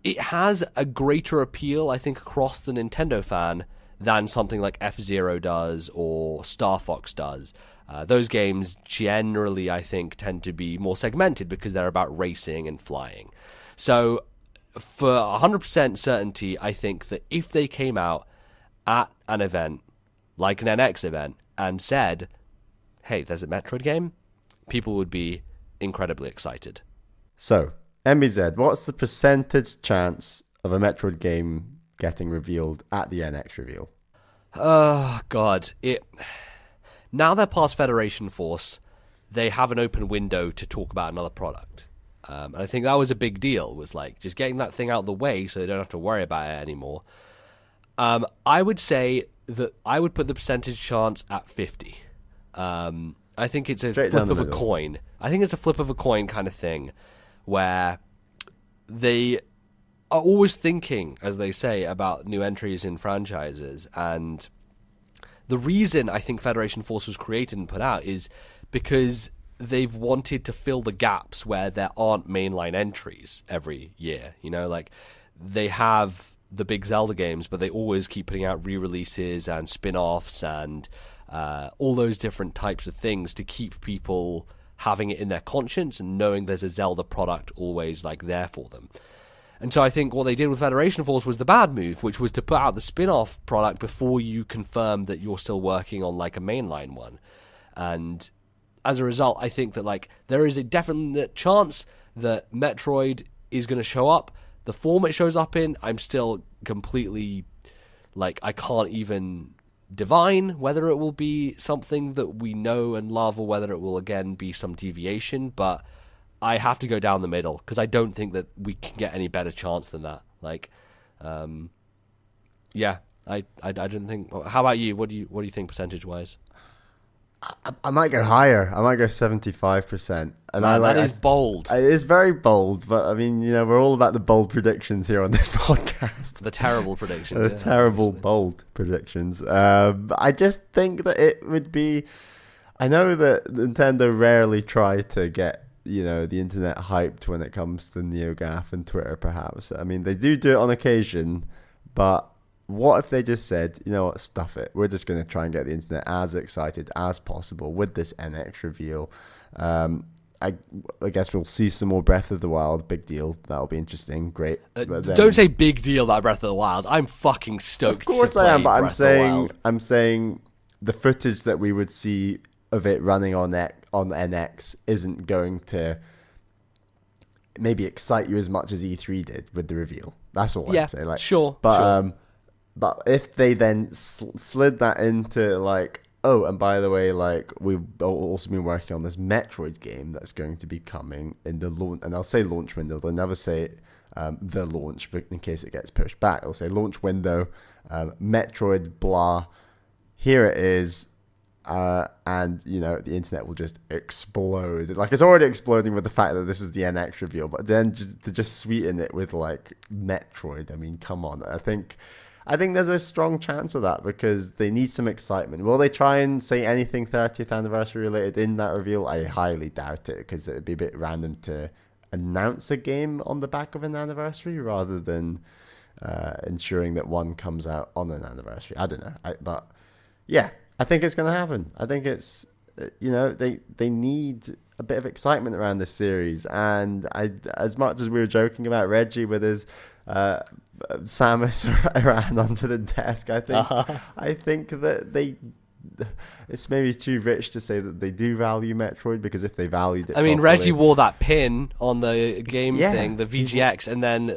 it has a greater appeal, I think, across the Nintendo fan than something like F-Zero does or Star Fox does. Those games generally, I think, tend to be more segmented because they're about racing and flying. So, for 100% certainty, I think that if they came out at an event, like an NX event, and said, hey, there's a Metroid game, people would be incredibly excited. So, MBZ, what's the percentage chance of a Metroid game getting revealed at the NX reveal? Oh, God. Now they're past Federation Force, they have an open window to talk about another product. And I think that was a big deal, was like just getting that thing out of the way so they don't have to worry about it anymore. I would say that I would put the percentage chance at 50. I think it's a flip of a coin. I think it's a flip of a coin kind of thing where they are always thinking, as they say, about new entries in franchises. And the reason I think Federation Force was created and put out is because they've wanted to fill the gaps where there aren't mainline entries every year. You know, like they have the big Zelda games, but they always keep putting out re-releases and spin-offs and all those different types of things to keep people having it in their conscience and knowing there's a Zelda product always like there for them. And so I think what they did with Federation Force was the bad move, which was to put out the spin-off product before you confirm that you're still working on like a mainline one. And as a result, I think that like there is a definite chance that Metroid is going to show up. The form it shows up in, I'm still completely like I can't even divine whether it will be something that we know and love or whether it will again be some deviation, but I have to go down the middle because I don't think that we can get any better chance than that. Like, yeah, I don't think. How about you? What do you think percentage wise? I might go higher. I might go 75%. And that is bold. It is very bold, but I mean, you know, we're all about the bold predictions here on this podcast. The terrible predictions. Terrible, bold predictions. I just think that it would be. I know that Nintendo rarely try to get, you know, the internet hyped when it comes to NeoGAF and Twitter, perhaps. I mean, they do it on occasion, but what if they just said, you know what, stuff it. We're just going to try and get the internet as excited as possible with this NX reveal. I guess we'll see some more Breath of the Wild. Big deal. That'll be interesting. Great. Don't say big deal about Breath of the Wild. I'm fucking stoked. Of course I am, but I'm saying the footage that we would see of it running on NX isn't going to maybe excite you as much as E3 did with the reveal. That's all I'm saying. Like, sure. But if they then slid that into like, oh, and by the way, like we've also been working on this Metroid game that's going to be coming in the launch, and I'll say launch window. They'll never say the launch, but in case it gets pushed back, they'll say launch window, Metroid, blah. Here it is. And you know the internet will just explode. Like it's already exploding with the fact that this is the NX reveal, but then to just sweeten it with like Metroid. I mean, come on. I think there's a strong chance of that because they need some excitement. Will they try and say anything 30th anniversary related in that reveal? I highly doubt it because it'd be a bit random to announce a game on the back of an anniversary rather than ensuring that one comes out on an anniversary. I don't know, but yeah. I think it's going to happen. I think it's they need a bit of excitement around this series. And as much as we were joking about Reggie with his Samus around onto the desk, I think that it's maybe too rich to say that they do value Metroid, because if they valued it, I mean, properly, Reggie wore that pin on the game thing, the VGX, and then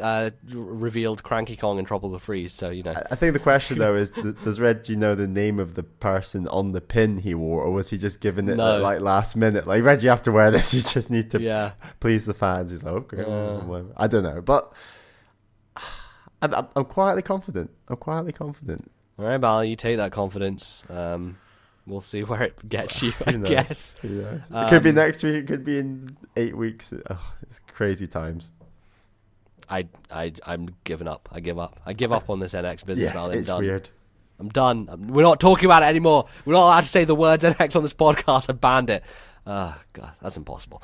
revealed Cranky Kong and Tropical Freeze. So I think the question though is, does Reggie know the name of the person on the pin he wore, or was he just given it like last minute? Like, Reggie, you have to wear this. You just need to please the fans. He's like, okay, I don't know, but I'm quietly confident. All right, Bal, you take that confidence. We'll see where it gets you, I guess. It could be next week. It could be in 8 weeks. It's crazy times. I'm giving up. I give up. I give up on this NX business, Bal. It's weird. I'm done. We're not talking about it anymore. We're not allowed to say the words NX on this podcast. I banned it. God, that's impossible.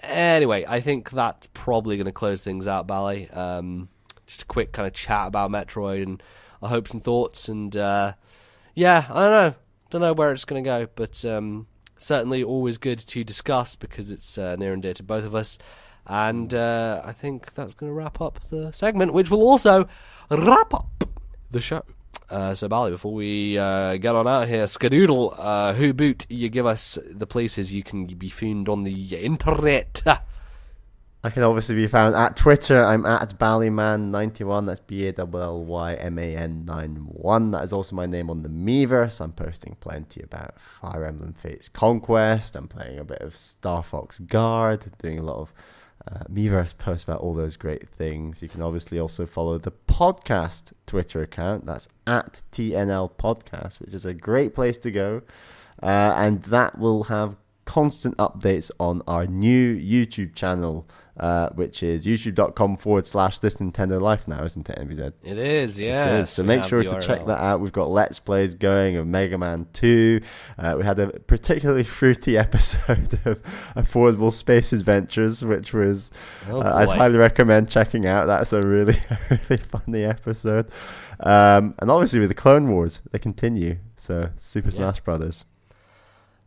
Anyway, I think that's probably going to close things out, Bally. Just a quick kind of chat about Metroid and our hopes and thoughts, and I don't know where it's going to go, but certainly always good to discuss, because it's near and dear to both of us. And I think that's going to wrap up the segment, which will also wrap up the show. So Bally, before we get on out here, Skadoodle, who boot, you give us the places you can be found on the internet. I can obviously be found at Twitter. I'm at Ballyman91. That's BALLYMAN 91. That is also my name on the Miiverse. I'm posting plenty about Fire Emblem Fates Conquest. I'm playing a bit of Star Fox Guard, doing a lot of Miiverse posts about all those great things. You can obviously also follow the podcast Twitter account. That's at TNL Podcast, which is a great place to go. And that will have constant updates on our new YouTube channel, which is youtube.com/ThisNintendoLife now, isn't it, NBZ? It is, yeah. It is. So make sure to check that out. We've got Let's Plays going of Mega Man 2. We had a particularly fruity episode of Affordable Space Adventures, which was I'd highly recommend checking out. That's a really funny episode. And obviously with the Clone Wars, they continue. So Super Smash Brothers.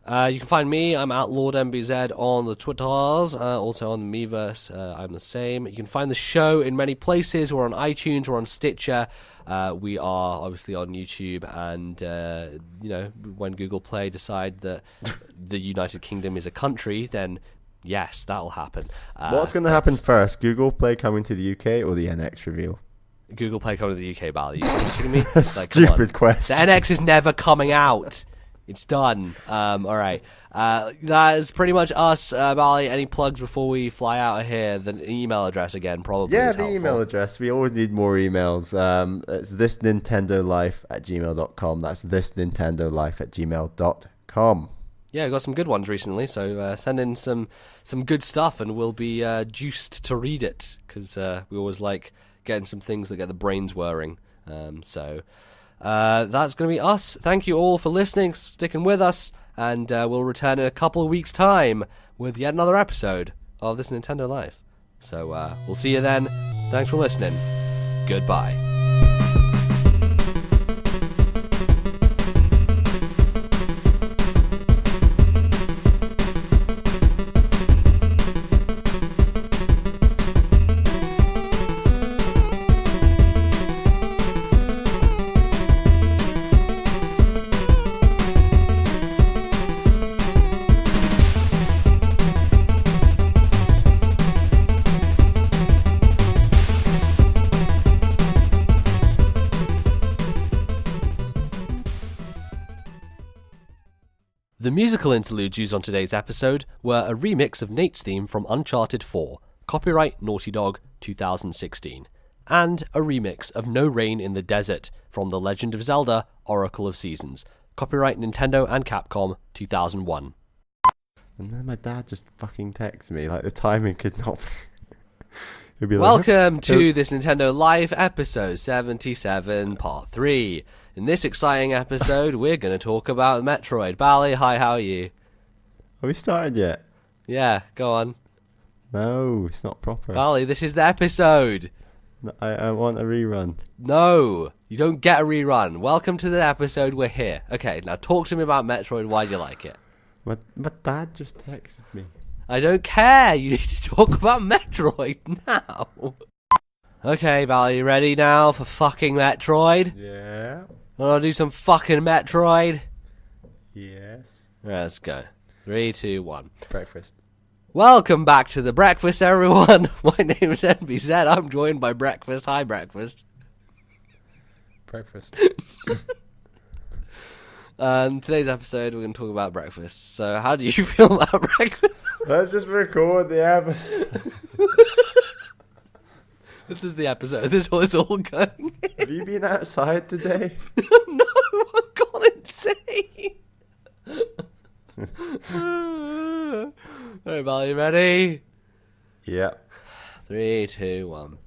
You can find me. I'm at Lordnbz on the Twitters, also on the Miiverse. I'm the same. You can find the show in many places. We're on iTunes. We're on Stitcher. We are obviously on YouTube. And, when Google Play decide that the United Kingdom is a country, then yes, that'll happen. What's going to happen first? Google Play coming to the UK or the NX reveal? Google Play coming to the UK, Bally. Are you kidding me? Stupid question. The NX is never coming out. It's done. All right. That is pretty much us. Bally, any plugs before we fly out of here? The email address again, probably. Yeah, the email address. We always need more emails. It's thisnintendolife@gmail.com. That's thisnintendolife@gmail.com. Yeah, we got some good ones recently, so send in some good stuff, and we'll be juiced to read it, because we always like getting some things that get the brains whirring. That's going to be us. Thank you all for listening, sticking with us, and we'll return in a couple of weeks' time with yet another episode of This Nintendo Life. So we'll see you then. Thanks for listening. Goodbye. The musical interludes used on today's episode were a remix of Nate's theme from Uncharted 4, copyright Naughty Dog 2016, and a remix of No Rain in the Desert from The Legend of Zelda Oracle of Seasons, copyright Nintendo and Capcom 2001. And then my dad just fucking texted me, like the timing could not be... Welcome to This Nintendo Live episode 77 part 3. In this exciting episode, we're going to talk about Metroid. Bally, hi, how are you? Have we started yet? Yeah, go on. No, it's not proper. Bally, this is the episode. I want a rerun. No, you don't get a rerun. Welcome to the episode, we're here. Okay, now talk to me about Metroid, why do you like it? My dad just texted me. I don't care. You need to talk about Metroid now. Okay, Bal, you ready now for fucking Metroid? Yeah. Wanna do some fucking Metroid? Yes. Right, let's go. 3, 2, 1. Breakfast. Welcome back to the breakfast, everyone. My name is NBZ. I'm joined by Breakfast. Hi, Breakfast. Breakfast. Today's episode, we're going to talk about breakfast. So, how do you feel about breakfast? Let's just record the episode. This is the episode. This is all going. Have you been outside today? No, I've gone insane. Hey, Val, you ready? Yep. 3, 2, 1.